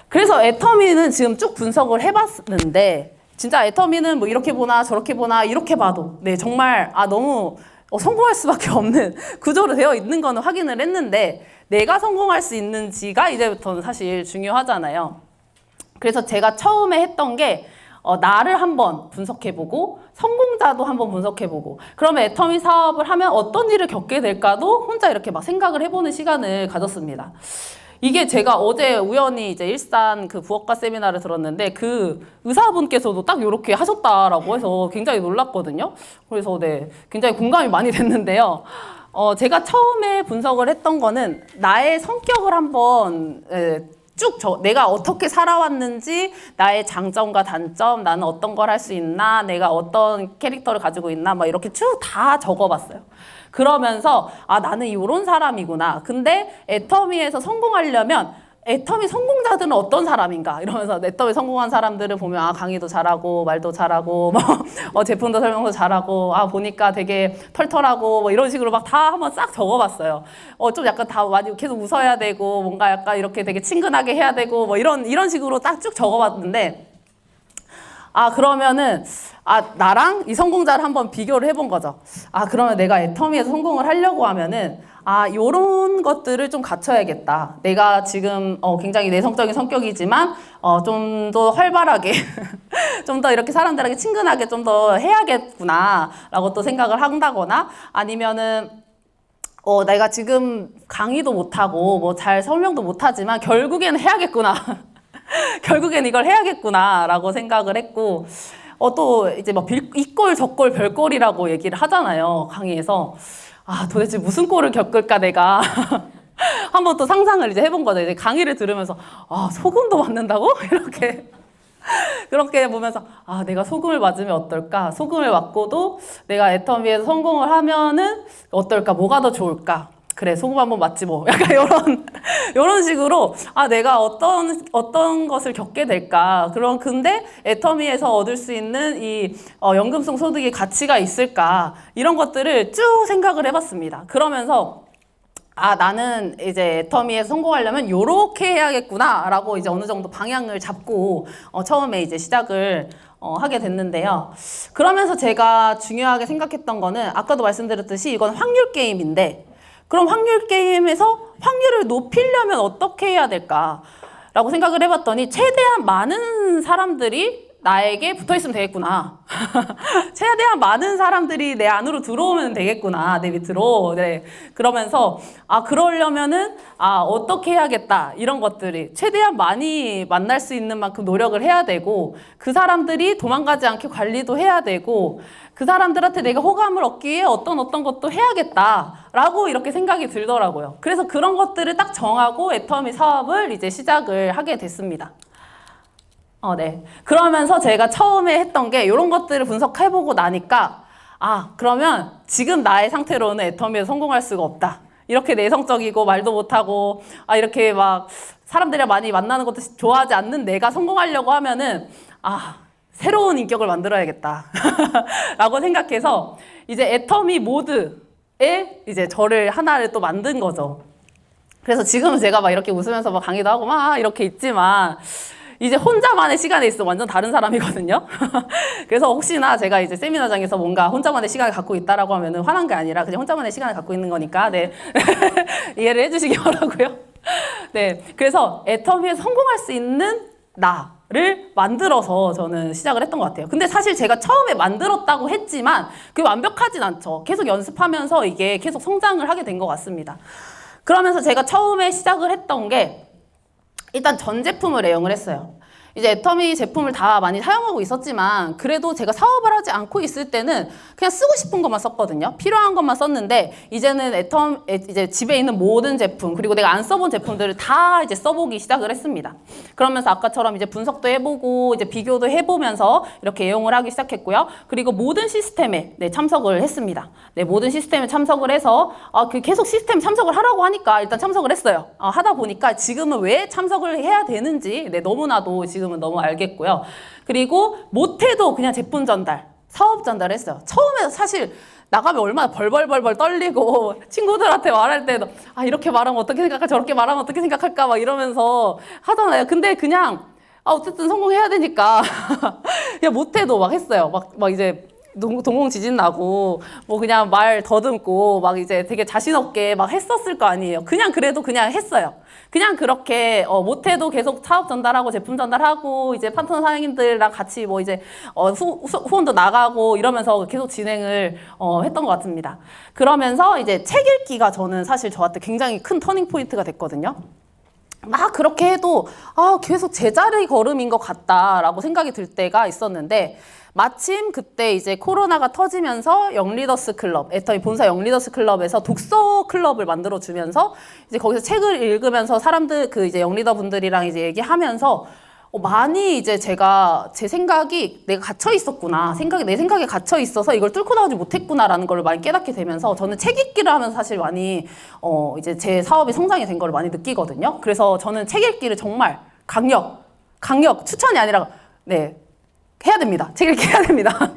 그래서 애터미는 지금 쭉 분석을 해봤는데 진짜 애터미는 뭐 이렇게 보나 저렇게 보나 이렇게 봐도 네 정말 너무 성공할 수밖에 없는 구조로 되어 있는 거는 확인을 했는데 내가 성공할 수 있는지가 이제부터는 사실 중요하잖아요. 그래서 제가 처음에 했던 게 나를 한번 분석해보고 성공자도 한번 분석해보고 그러면 애터미 사업을 하면 어떤 일을 겪게 될까도 혼자 이렇게 막 생각을 해보는 시간을 가졌습니다. 이게 제가 어제 우연히 이제 일산 그 부업가 세미나를 들었는데 그 의사분께서도 딱 이렇게 하셨다라고 해서 굉장히 놀랐거든요. 그래서 네, 굉장히 공감이 많이 됐는데요. 제가 처음에 분석을 했던 거는 나의 성격을 한번 내가 어떻게 살아왔는지, 나의 장점과 단점, 나는 어떤 걸 할 수 있나, 내가 어떤 캐릭터를 가지고 있나, 막 이렇게 쭉 다 적어봤어요. 그러면서 나는 이런 사람이구나. 근데 애터미에서 성공하려면 애터미 성공자들은 어떤 사람인가 이러면서 애터미 성공한 사람들을 보면 강의도 잘하고 말도 잘하고 뭐 제품도 설명도 잘하고 보니까 되게 털털하고 뭐 이런 식으로 막 다 한번 싹 적어봤어요. 좀 약간 다 많이 계속 웃어야 되고 뭔가 약간 이렇게 되게 친근하게 해야 되고 뭐 이런 식으로 딱 쭉 적어봤는데 그러면은 나랑 이 성공자를 한번 비교를 해본 거죠. 그러면 내가 애터미에서 성공을 하려고 하면은 요런 것들을 좀 갖춰야겠다. 내가 지금 굉장히 내성적인 성격이지만 좀 더 활발하게 좀 더 이렇게 사람들에게 친근하게 좀 더 해야겠구나 라고 또 생각을 한다거나 아니면은 내가 지금 강의도 못하고 뭐 잘 설명도 못하지만 결국에는 해야겠구나. 결국엔 이걸 해야겠구나 라고 생각을 했고 또 이제 막 이꼴 저꼴 별꼴이라고 얘기를 하잖아요. 강의에서. 도대체 무슨 꼴을 겪을까 내가 한번 또 상상을 이제 해본 거죠. 이제 강의를 들으면서 소금도 맞는다고? 이렇게 그렇게 보면서 아 내가 소금을 맞으면 어떨까? 소금을 맞고도 내가 애터미에서 성공을 하면은 어떨까? 뭐가 더 좋을까? 그래 소금 한번 맞지 뭐 약간 이런 식으로 아 내가 어떤 것을 겪게 될까? 그런 근데 애터미에서 얻을 수 있는 이 연금성 소득의 가치가 있을까? 이런 것들을 쭉 생각을 해봤습니다. 그러면서 아, 나는 이제 애터미에서 성공하려면 요렇게 해야겠구나, 라고 이제 어느 정도 방향을 잡고, 처음에 이제 시작을, 하게 됐는데요. 그러면서 제가 중요하게 생각했던 거는, 아까도 말씀드렸듯이 이건 확률 게임인데, 그럼 확률 게임에서 확률을 높이려면 어떻게 해야 될까? 라고 생각을 해봤더니, 최대한 많은 사람들이 나에게 붙어 있으면 되겠구나. 최대한 많은 사람들이 내 안으로 들어오면 되겠구나. 내 밑으로. 네. 그러면서, 아, 그러려면은, 아, 어떻게 해야겠다. 이런 것들이 최대한 많이 만날 수 있는 만큼 노력을 해야 되고, 그 사람들이 도망가지 않게 관리도 해야 되고, 그 사람들한테 내가 호감을 얻기 위해 어떤 것도 해야겠다. 라고 이렇게 생각이 들더라고요. 그래서 그런 것들을 딱 정하고 애터미 사업을 이제 시작을 하게 됐습니다. 네. 그러면서 제가 처음에 했던 게 이런 것들을 분석해보고 나니까 아, 그러면 지금 나의 상태로는 애터미에서 성공할 수가 없다. 이렇게 내성적이고 말도 못하고 아, 이렇게 막 사람들이랑 많이 만나는 것도 좋아하지 않는 내가 성공하려고 하면은 아, 새로운 인격을 만들어야겠다. 라고 생각해서 이제 애터미 모드에 이제 저를 하나를 또 만든 거죠. 그래서 지금은 제가 막 이렇게 웃으면서 막 강의도 하고 막 이렇게 있지만 이제 혼자만의 시간에 있어 완전 다른 사람이거든요. 그래서 혹시나 제가 이제 세미나장에서 뭔가 혼자만의 시간을 갖고 있다라고 하면은 화난 게 아니라 그냥 혼자만의 시간을 갖고 있는 거니까 네. 이해를 해주시기 바라고요. 네. 그래서 애터미에 성공할 수 있는 나를 만들어서 저는 시작을 했던 것 같아요. 근데 사실 제가 처음에 만들었다고 했지만 그게 완벽하진 않죠. 계속 연습하면서 이게 계속 성장을 하게 된 것 같습니다. 그러면서 제가 처음에 시작을 했던 게 일단 전 제품을 애용을 했어요. 이제 애터미 제품을 다 많이 사용하고 있었지만 그래도 제가 사업을 하지 않고 있을 때는 그냥 쓰고 싶은 것만 썼거든요. 필요한 것만 썼는데 이제는 이제 집에 있는 모든 제품 그리고 내가 안 써본 제품들을 다 이제 써보기 시작을 했습니다. 그러면서 아까처럼 이제 분석도 해보고 이제 비교도 해보면서 이렇게 애용을 하기 시작했고요. 그리고 모든 시스템에 네, 참석을 했습니다. 네, 모든 시스템에 참석을 해서 계속 시스템 참석을 하라고 하니까 일단 참석을 했어요. 하다 보니까 지금은 왜 참석을 해야 되는지 네, 너무나도 지금은 너무 알겠고요. 그리고 못해도 그냥 제품 전달, 사업 전달했어요. 처음에 사실 나가면 얼마나 벌벌벌 떨리고 친구들한테 말할 때도 아 이렇게 말하면 어떻게 생각할까 저렇게 말하면 어떻게 생각할까 막 이러면서 하잖아요. 근데 그냥 어쨌든 성공해야 되니까 그냥 못해도 막 했어요. 막 이제 동공 지진 나고 뭐 그냥 말 더듬고 막 이제 되게 자신 없게 막 했었을 거 아니에요. 그냥 그래도 그냥 했어요. 그냥 그렇게 못해도 계속 사업 전달하고 제품 전달하고 이제 파트너 사장님들이랑 같이 뭐 이제 후원도 나가고 이러면서 계속 진행을 했던 것 같습니다. 그러면서 이제 책 읽기가 저는 사실 저한테 굉장히 큰 터닝 포인트가 됐거든요. 막 그렇게 해도 계속 제자리 걸음인 것 같다라고 생각이 들 때가 있었는데 마침 그때 이제 코로나가 터지면서 영리더스 클럽, 애터미 본사 영리더스 클럽에서 독서 클럽을 만들어 주면서 이제 거기서 책을 읽으면서 사람들 그 이제 영리더 분들이랑 이제 얘기하면서 많이 이제 제가 제 생각이 내가 갇혀 있었구나. 내 생각에 갇혀 있어서 이걸 뚫고 나오지 못했구나라는 걸 많이 깨닫게 되면서 저는 책 읽기를 하면서 사실 많이 이제 제 사업이 성장이 된 걸 많이 느끼거든요. 그래서 저는 책 읽기를 정말 강력 추천이 아니라 네. 해야 됩니다. 책 읽기 해야 됩니다.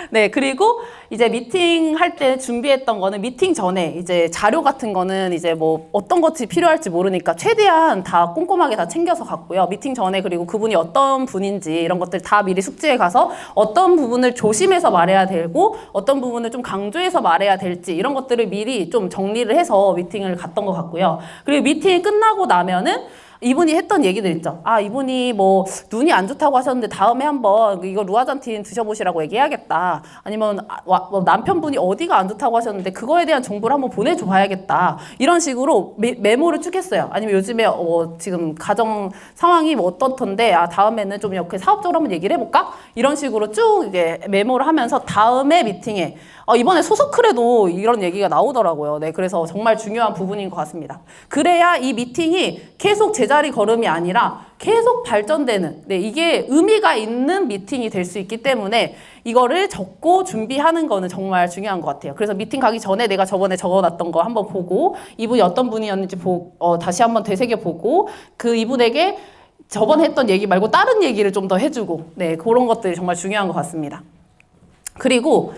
네, 그리고 이제 미팅 할 때 준비했던 거는 미팅 전에 이제 자료 같은 거는 이제 뭐 어떤 것이 필요할지 모르니까 최대한 다 꼼꼼하게 다 챙겨서 갔고요. 미팅 전에 그리고 그분이 어떤 분인지 이런 것들 다 미리 숙지해 가서 어떤 부분을 조심해서 말해야 되고 어떤 부분을 좀 강조해서 말해야 될지 이런 것들을 미리 좀 정리를 해서 미팅을 갔던 것 같고요. 그리고 미팅이 끝나고 나면은 이분이 했던 얘기들 있죠. 이분이 뭐 눈이 안 좋다고 하셨는데 다음에 한번 이거 루아잔틴 드셔보시라고 얘기해야겠다. 아니면 뭐 남편분이 어디가 안 좋다고 하셨는데 그거에 대한 정보를 한번 보내줘 봐야겠다. 이런 식으로 메모를 쭉 했어요. 아니면 요즘에 지금 가정 상황이 뭐 어떻던데 다음에는 좀 이렇게 사업적으로 한번 얘기를 해볼까? 이런 식으로 쭉 이제 메모를 하면서 다음에 미팅에 이번에 소속클에도 이런 얘기가 나오더라고요. 네, 그래서 정말 중요한 부분인 것 같습니다. 그래야 이 미팅이 계속 제자리 걸음이 아니라 계속 발전되는, 네, 이게 의미가 있는 미팅이 될 수 있기 때문에 이거를 적고 준비하는 거는 정말 중요한 것 같아요. 그래서 미팅 가기 전에 내가 저번에 적어놨던 거 한번 보고 이분이 어떤 분이었는지 다시 한번 되새겨보고 그 이분에게 저번에 했던 얘기 말고 다른 얘기를 좀 더 해주고, 네, 그런 것들이 정말 중요한 것 같습니다. 그리고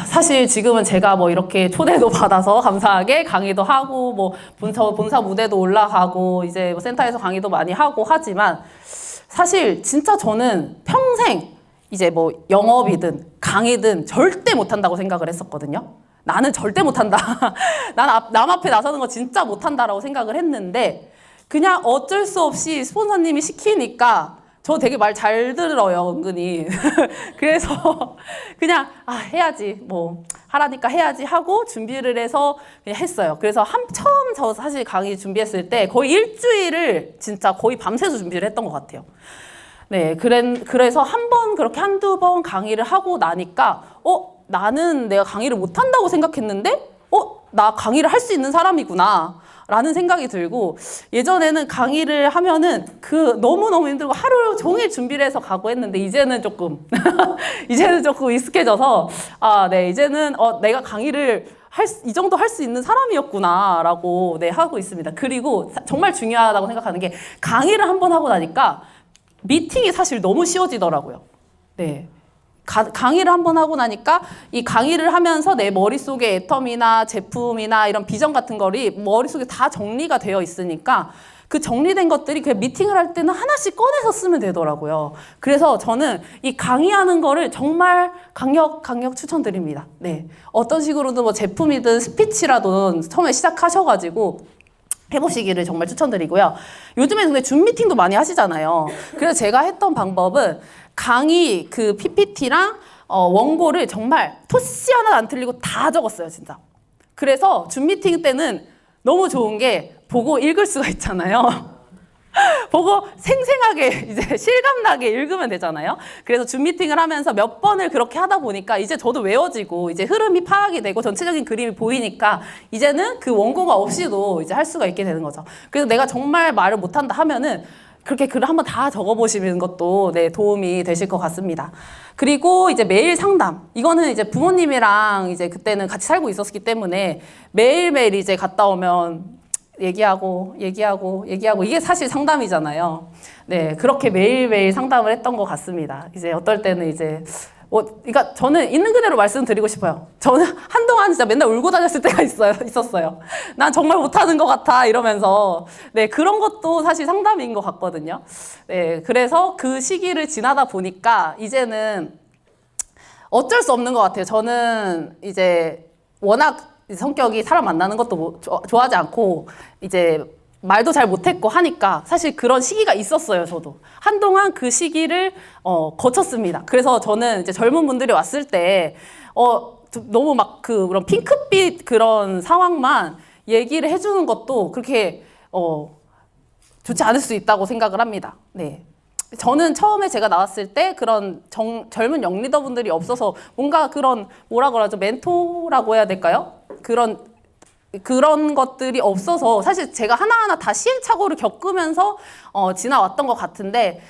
사실 지금은 제가 뭐 이렇게 초대도 받아서 감사하게 강의도 하고 뭐 본사 무대도 올라가고 이제 뭐 센터에서 강의도 많이 하고 하지만 사실 진짜 저는 평생 이제 뭐 영업이든 강의든 절대 못한다고 생각을 했었거든요. 나는 절대 못한다. 남 앞에 나서는 거 진짜 못한다라고 생각을 했는데 그냥 어쩔 수 없이 스폰서님이 시키니까 저 되게 말 잘 들어요, 은근히. 그래서 그냥 해야지, 뭐 하라니까 해야지 하고 준비를 해서 그냥 했어요. 그래서 처음 저 사실 강의 준비했을 때 거의 일주일을 진짜 거의 밤새서 준비를 했던 것 같아요. 네, 그래서 한 번 그렇게 한두 번 강의를 하고 나니까 나는 내가 강의를 못한다고 생각했는데 나 강의를 할 수 있는 사람이구나 라는 생각이 들고 예전에는 강의를 하면은 너무너무 힘들고 하루 종일 준비를 해서 가고 했는데 이제는 조금 익숙해져서 네, 이제는 내가 강의를 이 정도 할 수 있는 사람이었구나 라고 네, 하고 있습니다. 그리고 정말 중요하다고 생각하는 게 강의를 한 번 하고 나니까 미팅이 사실 너무 쉬워지더라고요. 네. 강의를 한 번 하고 나니까 이 강의를 하면서 내 머릿속에 애텀이나 제품이나 이런 비전 같은 거리 머릿속에 다 정리가 되어 있으니까 그 정리된 것들이 그냥 미팅을 할 때는 하나씩 꺼내서 쓰면 되더라고요. 그래서 저는 이 강의하는 거를 정말 강력 추천드립니다. 네. 어떤 식으로든 뭐 제품이든 스피치라든 처음에 시작하셔가지고 해보시기를 정말 추천드리고요. 요즘에 근데 줌 미팅도 많이 하시잖아요. 그래서 제가 했던 방법은 강의 그 PPT랑 원고를 정말 토시 하나 안 틀리고 다 적었어요, 진짜. 그래서 줌 미팅 때는 너무 좋은 게 보고 읽을 수가 있잖아요. 보고 생생하게 이제 실감나게 읽으면 되잖아요. 그래서 줌 미팅을 하면서 몇 번을 그렇게 하다 보니까 이제 저도 외워지고 이제 흐름이 파악이 되고 전체적인 그림이 보이니까 이제는 그 원고가 없이도 이제 할 수가 있게 되는 거죠. 그래서 내가 정말 말을 못한다 하면은 그렇게 글을 한번 다 적어보시는 것도 네, 도움이 되실 것 같습니다. 그리고 이제 매일 상담. 이거는 이제 부모님이랑 이제 그때는 같이 살고 있었기 때문에 매일매일 이제 갔다 오면 얘기하고 이게 사실 상담이잖아요. 네, 그렇게 매일매일 상담을 했던 것 같습니다. 이제 어떨 때는 이제 그러니까 저는 있는 그대로 말씀드리고 싶어요. 저는 한동안 진짜 맨날 울고 다녔을 때가 있었어요. 난 정말 못하는 것 같아 이러면서 네, 그런 것도 사실 상담인 것 같거든요. 네, 그래서 그 시기를 지나다 보니까 이제는 어쩔 수 없는 것 같아요. 저는 이제 워낙 성격이 사람 만나는 것도 좋아하지 않고 이제 말도 잘 못했고 하니까 사실 그런 시기가 있었어요. 저도 한동안 그 시기를 거쳤습니다. 그래서 저는 이제 젊은 분들이 왔을 때 너무 막 그런 핑크빛 그런 상황만 얘기를 해주는 것도 그렇게 좋지 않을 수 있다고 생각을 합니다. 네. 저는 처음에 제가 나왔을 때 그런 젊은 영리더분들이 없어서 뭔가 그런 뭐라 그러죠? 멘토라고 해야 될까요? 그런 것들이 없어서 사실 제가 하나하나 다 시행착오를 겪으면서 지나왔던 것 같은데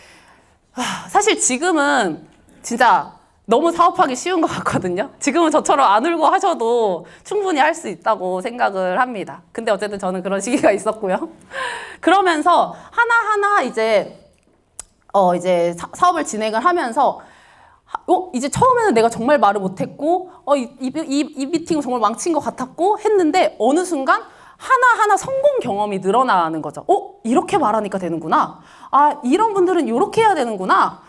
사실 지금은 진짜 너무 사업하기 쉬운 것 같거든요. 지금은 저처럼 안 울고 하셔도 충분히 할 수 있다고 생각을 합니다. 근데 어쨌든 저는 그런 시기가 있었고요. 그러면서 하나하나 이제 사업을 진행을 하면서 이제 처음에는 내가 정말 말을 못했고 이 미팅은 정말 망친 것 같았고 했는데 어느 순간 하나하나 성공 경험이 늘어나는 거죠. 이렇게 말하니까 되는구나. 이런 분들은 이렇게 해야 되는구나.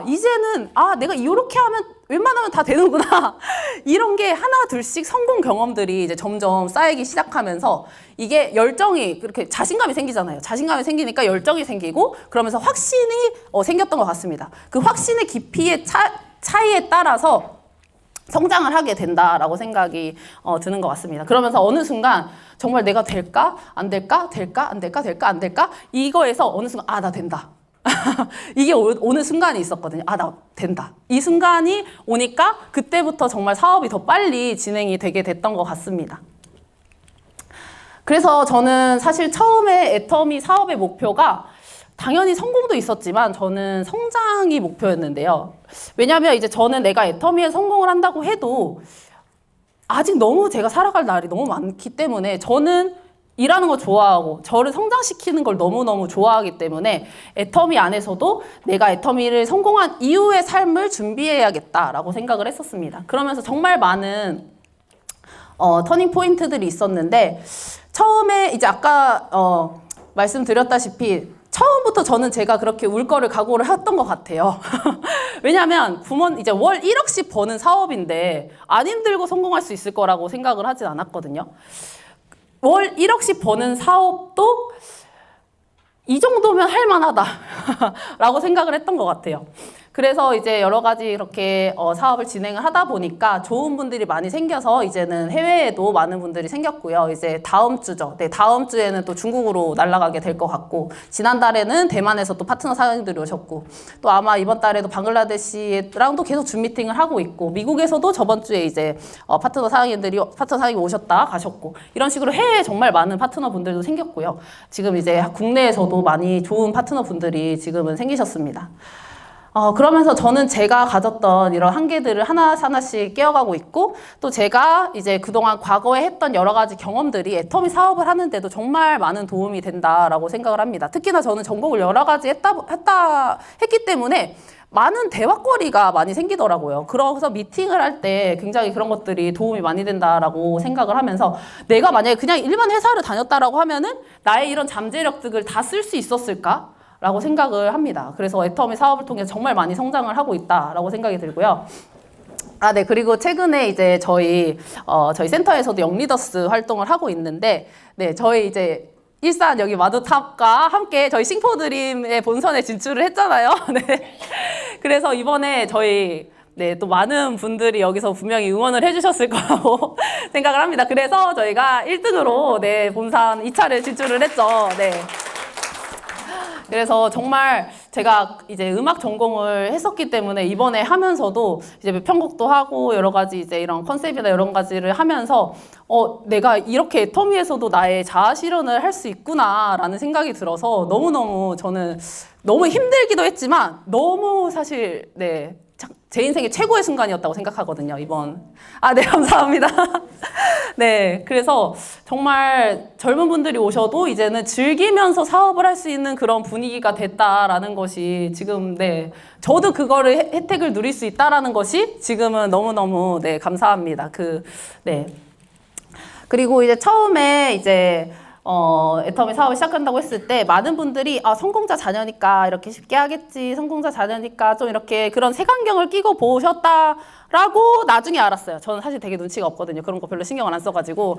이제는 내가 이렇게 하면 웬만하면 다 되는구나. 이런 게 하나 둘씩 성공 경험들이 이제 점점 쌓이기 시작하면서 이게 열정이 그렇게 자신감이 생기잖아요. 자신감이 생기니까 열정이 생기고 그러면서 확신이 생겼던 것 같습니다. 그 확신의 깊이의 차이에 따라서 성장을 하게 된다라고 생각이 드는 것 같습니다. 그러면서 어느 순간 정말 내가 될까? 안 될까? 될까? 안 될까? 될까? 안 될까? 이거에서 어느 순간 나 된다. 이게 오는 순간이 있었거든요. 아, 나 된다. 이 순간이 오니까 그때부터 정말 사업이 더 빨리 진행이 되게 됐던 것 같습니다. 그래서 저는 사실 처음에 애터미 사업의 목표가 당연히 성공도 있었지만 저는 성장이 목표였는데요. 왜냐하면 이제 저는 내가 애터미에 성공을 한다고 해도 아직 너무 제가 살아갈 날이 너무 많기 때문에 저는 일하는 거 좋아하고 저를 성장시키는 걸 너무너무 좋아하기 때문에 애터미 안에서도 내가 애터미를 성공한 이후의 삶을 준비해야겠다라고 생각을 했었습니다. 그러면서 정말 많은 터닝 포인트들이 있었는데 처음에 이제 아까 말씀드렸다시피 처음부터 저는 제가 그렇게 울 거를 각오를 했던 것 같아요. 왜냐하면 이제 월 1억씩 버는 사업인데 안 힘들고 성공할 수 있을 거라고 생각을 하진 않았거든요. 월 1억씩 버는 사업도 이 정도면 할 만하다 라고 생각을 했던 것 같아요. 그래서 이제 여러 가지 이렇게 사업을 진행을 하다 보니까 좋은 분들이 많이 생겨서 이제는 해외에도 많은 분들이 생겼고요. 이제 다음 주죠. 네, 다음 주에는 또 중국으로 날아가게 될 것 같고 지난달에는 대만에서 또 파트너 사장님들이 오셨고 또 아마 이번 달에도 방글라데시랑 또 계속 줌 미팅을 하고 있고 미국에서도 저번 주에 이제 파트너 사장님이 오셨다 가셨고 이런 식으로 해외에 정말 많은 파트너 분들도 생겼고요. 지금 이제 국내에서도 많이 좋은 파트너 분들이 지금은 생기셨습니다. 그러면서 저는 제가 가졌던 이런 한계들을 하나씩 깨어가고 있고 또 제가 이제 그동안 과거에 했던 여러 가지 경험들이 애터미 사업을 하는데도 정말 많은 도움이 된다라고 생각을 합니다. 특히나 저는 전공을 여러 가지 했기 때문에 많은 대화거리가 많이 생기더라고요. 그래서 미팅을 할 때 굉장히 그런 것들이 도움이 많이 된다라고 생각을 하면서 내가 만약에 그냥 일반 회사를 다녔다라고 하면은 나의 이런 잠재력들을 다 쓸 수 있었을까? 라고 생각을 합니다. 그래서 애터미 사업을 통해서 정말 많이 성장을 하고 있다라고 생각이 들고요. 네. 그리고 최근에 이제 저희 센터에서도 영리더스 활동을 하고 있는데, 네. 저희 이제 일산 여기 마두탑과 함께 저희 싱포드림의 본선에 진출을 했잖아요. 네. 그래서 이번에 저희 네, 또 많은 분들이 여기서 분명히 응원을 해주셨을 거라고 생각을 합니다. 그래서 저희가 1등으로 네, 본선 2차를 진출을 했죠. 네. 그래서 정말 제가 이제 음악 전공을 했었기 때문에 이번에 하면서도 이제 편곡도 하고 여러 가지 이제 이런 컨셉이나 이런 가지를 하면서 내가 이렇게 애터미에서도 나의 자아 실현을 할 수 있구나라는 생각이 들어서 너무너무 저는 너무 힘들기도 했지만 너무 사실 네. 제 인생의 최고의 순간이었다고 생각하거든요, 이번. 네, 감사합니다. 네, 그래서 정말 젊은 분들이 오셔도 이제는 즐기면서 사업을 할 수 있는 그런 분위기가 됐다라는 것이 지금, 네, 저도 그거를 혜택을 누릴 수 있다라는 것이 지금은 너무너무, 네, 감사합니다. 네. 그리고 이제 처음에 이제, 애터미 사업을 시작한다고 했을 때 많은 분들이 성공자 자녀니까 이렇게 쉽게 하겠지, 성공자 자녀니까 좀 이렇게 그런 색안경을 끼고 보셨다라고 나중에 알았어요. 저는 사실 되게 눈치가 없거든요. 그런 거 별로 신경을 안 써가지고.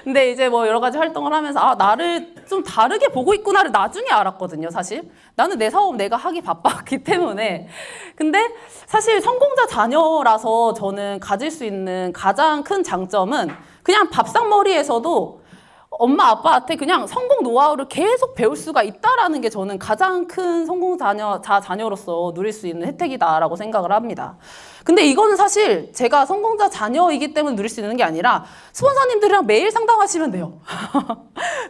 근데 이제 뭐 여러 가지 활동을 하면서 나를 좀 다르게 보고 있구나를 나중에 알았거든요, 사실. 나는 내 사업 내가 하기 바빴기 때문에. 근데 사실 성공자 자녀라서 저는 가질 수 있는 가장 큰 장점은 그냥 밥상머리에서도 엄마 아빠한테 그냥 성공 노하우를 계속 배울 수가 있다라는 게 저는 가장 큰 성공 자녀로서 누릴 수 있는 혜택이다라고 생각을 합니다. 근데 이거는 사실 제가 성공자 자녀이기 때문에 누릴 수 있는 게 아니라 스폰서님들이랑 매일 상담하시면 돼요.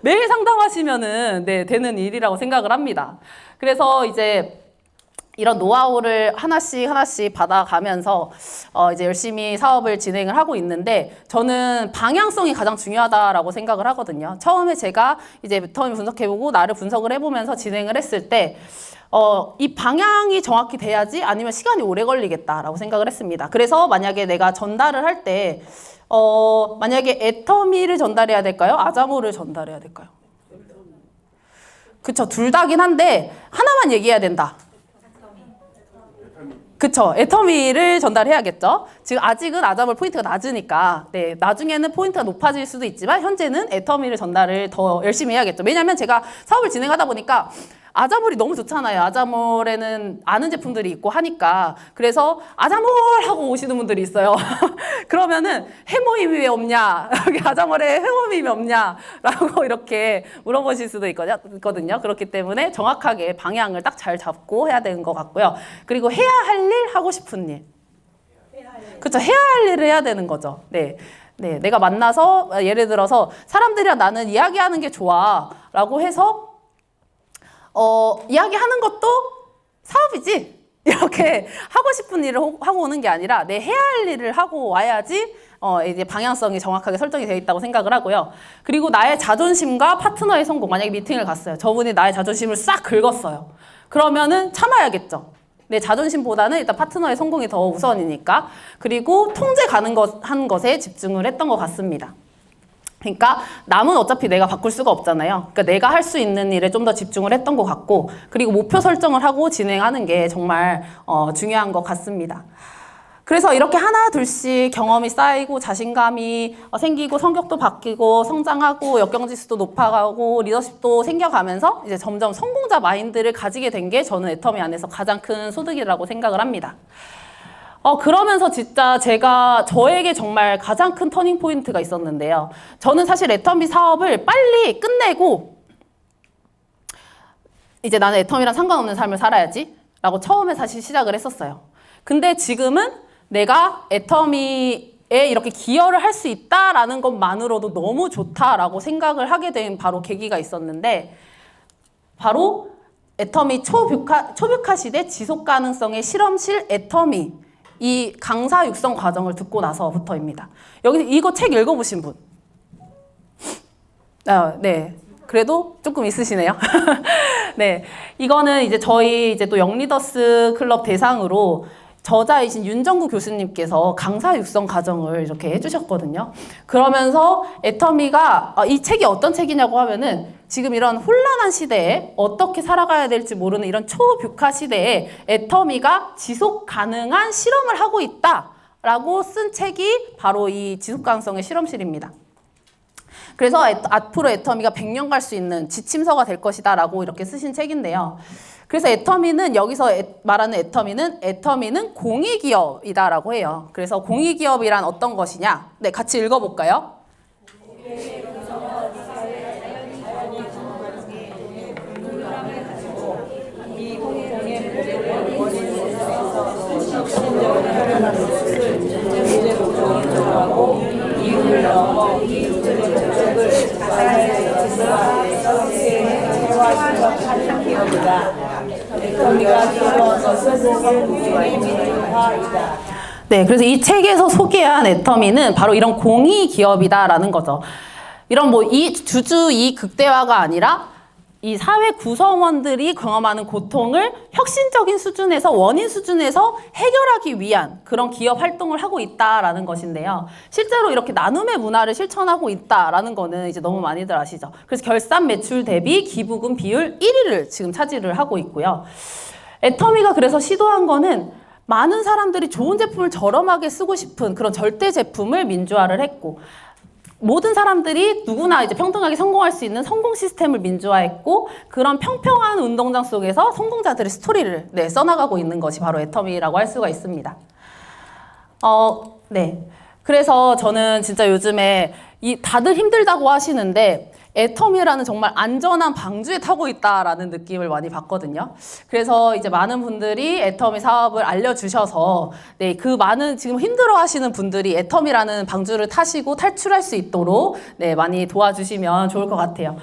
매일 상담하시면은 네, 되는 일이라고 생각을 합니다. 그래서 이제 이런 노하우를 하나씩 받아가면서 이제 열심히 사업을 진행을 하고 있는데 저는 방향성이 가장 중요하다라고 생각을 하거든요. 처음에 제가 이제 애터미 분석해보고 나를 분석을 해보면서 진행을 했을 때 이 방향이 정확히 돼야지 아니면 시간이 오래 걸리겠다라고 생각을 했습니다. 그래서 만약에 내가 전달을 할 때 만약에 애터미를 전달해야 될까요? 아자모를 전달해야 될까요? 그쵸, 둘 다긴 한데 하나만 얘기해야 된다. 그쵸. 애터미를 전달해야겠죠. 지금 아직은 아자몰 포인트가 낮으니까 네, 나중에는 포인트가 높아질 수도 있지만 현재는 애터미를 전달을 더 열심히 해야겠죠. 왜냐하면 제가 사업을 진행하다 보니까 아자몰이 너무 좋잖아요. 아자몰에는 아는 제품들이 있고 하니까. 그래서 아자몰 하고 오시는 분들이 있어요. 그러면은 해모임이 왜 없냐? 여기 아자몰에 해모임이 없냐? 라고 이렇게 물어보실 수도 있거든요. 그렇기 때문에 정확하게 방향을 딱 잘 잡고 해야 되는 것 같고요. 그리고 해야 할 일, 하고 싶은 일. 그렇죠. 해야 할 일을 해야 되는 거죠. 네. 네, 내가 만나서 예를 들어서 사람들이랑 나는 이야기하는 게 좋아 라고 해서 이야기하는 것도 사업이지 이렇게 하고 싶은 일을 하고 오는 게 아니라 내 해야 할 일을 하고 와야지 이제 방향성이 정확하게 설정이 되어 있다고 생각을 하고요. 그리고 나의 자존심과 파트너의 성공, 만약에 미팅을 갔어요. 저분이 나의 자존심을 싹 긁었어요. 그러면은 참아야겠죠. 내 자존심보다는 일단 파트너의 성공이 더 우선이니까. 그리고 통제 가능한 것에 집중을 했던 것 같습니다. 그러니까 남은 어차피 내가 바꿀 수가 없잖아요. 그러니까 내가 할 수 있는 일에 좀 더 집중을 했던 것 같고, 그리고 목표 설정을 하고 진행하는 게 정말 중요한 것 같습니다. 그래서 이렇게 하나 둘씩 경험이 쌓이고 자신감이 생기고 성격도 바뀌고 성장하고 역경지수도 높아가고 리더십도 생겨가면서 이제 점점 성공자 마인드를 가지게 된 게 저는 애터미 안에서 가장 큰 소득이라고 생각을 합니다. 그러면서 진짜 저에게 정말 가장 큰 터닝 포인트가 있었는데요. 저는 사실 애터미 사업을 빨리 끝내고 이제 나는 애터미랑 상관없는 삶을 살아야지 라고 처음에 사실 시작을 했었어요. 근데 지금은 내가 애터미에 이렇게 기여를 할 수 있다라는 것만으로도 너무 좋다라고 생각을 하게 된 바로 계기가 있었는데, 바로 애터미 초뷰카 시대 지속 가능성의 실험실 애터미, 이 강사 육성 과정을 듣고 나서부터입니다. 여기 이거 책 읽어보신 분? 네. 그래도 조금 있으시네요. 네. 이거는 이제 저희 이제 또 영리더스 클럽 대상으로 저자이신 윤정구 교수님께서 강사 육성 과정을 이렇게 해주셨거든요. 그러면서 애터미가 이 책이 어떤 책이냐고 하면은 지금 이런 혼란한 시대에 어떻게 살아가야 될지 모르는 이런 초뷰카 시대에 애터미가 지속 가능한 실험을 하고 있다라고 쓴 책이 바로 이 지속 가능성의 실험실입니다. 그래서 앞으로 애터미가 100년 갈 수 있는 지침서가 될 것이다 라고 이렇게 쓰신 책인데요. 그래서 애터미는 여기서 말하는 애터미는 공익기업이다라고 해요. 그래서 공익기업이란 어떤 것이냐? 네, 같이 읽어볼까요? 네, 그래서 이 책에서 소개한 애터미는 바로 이런 공익 기업이다라는 거죠. 이런 이 주주 이익 극대화가 아니라 이 사회 구성원들이 경험하는 고통을 혁신적인 수준에서 원인 수준에서 해결하기 위한 그런 기업 활동을 하고 있다라는 것인데요. 실제로 이렇게 나눔의 문화를 실천하고 있다라는 거는 이제 너무 많이들 아시죠. 그래서 결산 매출 대비 기부금 비율 1위를 지금 차지를 하고 있고요. 애터미가 그래서 시도한 거는 많은 사람들이 좋은 제품을 저렴하게 쓰고 싶은 그런 절대 제품을 민주화를 했고, 모든 사람들이 누구나 이제 평등하게 성공할 수 있는 성공 시스템을 민주화했고, 그런 평평한 운동장 속에서 성공자들의 스토리를 써나가고 있는 것이 바로 애터미라고 할 수가 있습니다. 네. 그래서 저는 진짜 요즘에 다들 힘들다고 하시는데 애터미라는 정말 안전한 방주에 타고 있다라는 느낌을 많이 받거든요. 그래서 이제 많은 분들이 애터미 사업을 알려주셔서 그 많은 지금 힘들어하시는 분들이 애터미라는 방주를 타시고 탈출할 수 있도록 많이 도와주시면 좋을 것 같아요.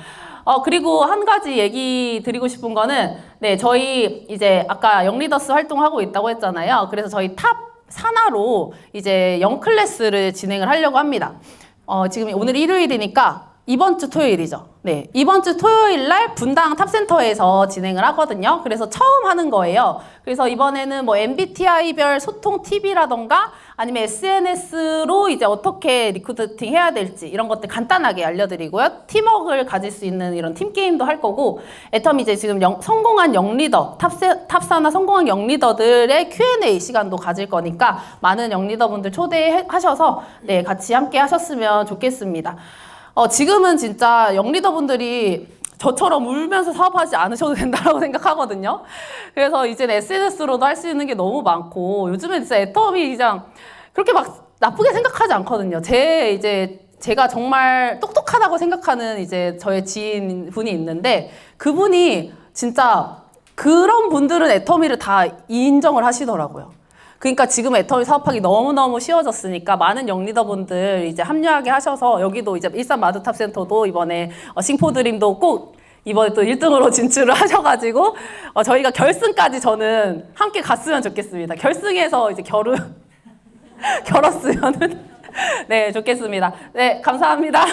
그리고 한 가지 얘기 드리고 싶은 거는 저희 이제 아까 영리더스 활동하고 있다고 했잖아요. 그래서 저희 탑 산하로 이제 0클래스를 진행을 하려고 합니다. 지금 오늘 일요일이니까 이번 주 토요일이죠. 네, 이번 주 토요일 날 분당 탑센터에서 진행을 하거든요. 그래서 처음 하는 거예요. 그래서 이번에는 MBTI별 소통 팁이라던가 아니면 SNS로 이제 어떻게 리크루팅 해야 될지 이런 것들 간단하게 알려드리고요. 팀워크를 가질 수 있는 이런 팀게임도 할 거고, 애터미 이제 지금 성공한 영리더, 탑사나 성공한 영리더들의 Q&A 시간도 가질 거니까 많은 영리더분들 초대하셔서 같이 함께 하셨으면 좋겠습니다. 지금은 진짜 영리더분들이 저처럼 울면서 사업하지 않으셔도 된다고 생각하거든요. 그래서 이제 SNS로도 할 수 있는 게 너무 많고 요즘에 진짜 애터미 그냥 그렇게 막 나쁘게 생각하지 않거든요. 제가 정말 똑똑하다고 생각하는 이제 저의 지인 분이 있는데 그분이 진짜 그런 분들은 애터미를 다 인정을 하시더라고요. 그러니까 지금 애터미 사업하기 너무너무 쉬워졌으니까 많은 영리더분들 이제 합류하게 하셔서 여기도 이제 일산 마드탑 센터도 이번에 싱포드림도 꼭 이번에 또 1등으로 진출을 하셔가지고 저희가 결승까지 저는 함께 갔으면 좋겠습니다. 결승에서 이제 결었으면은 네, 좋겠습니다. 네, 감사합니다.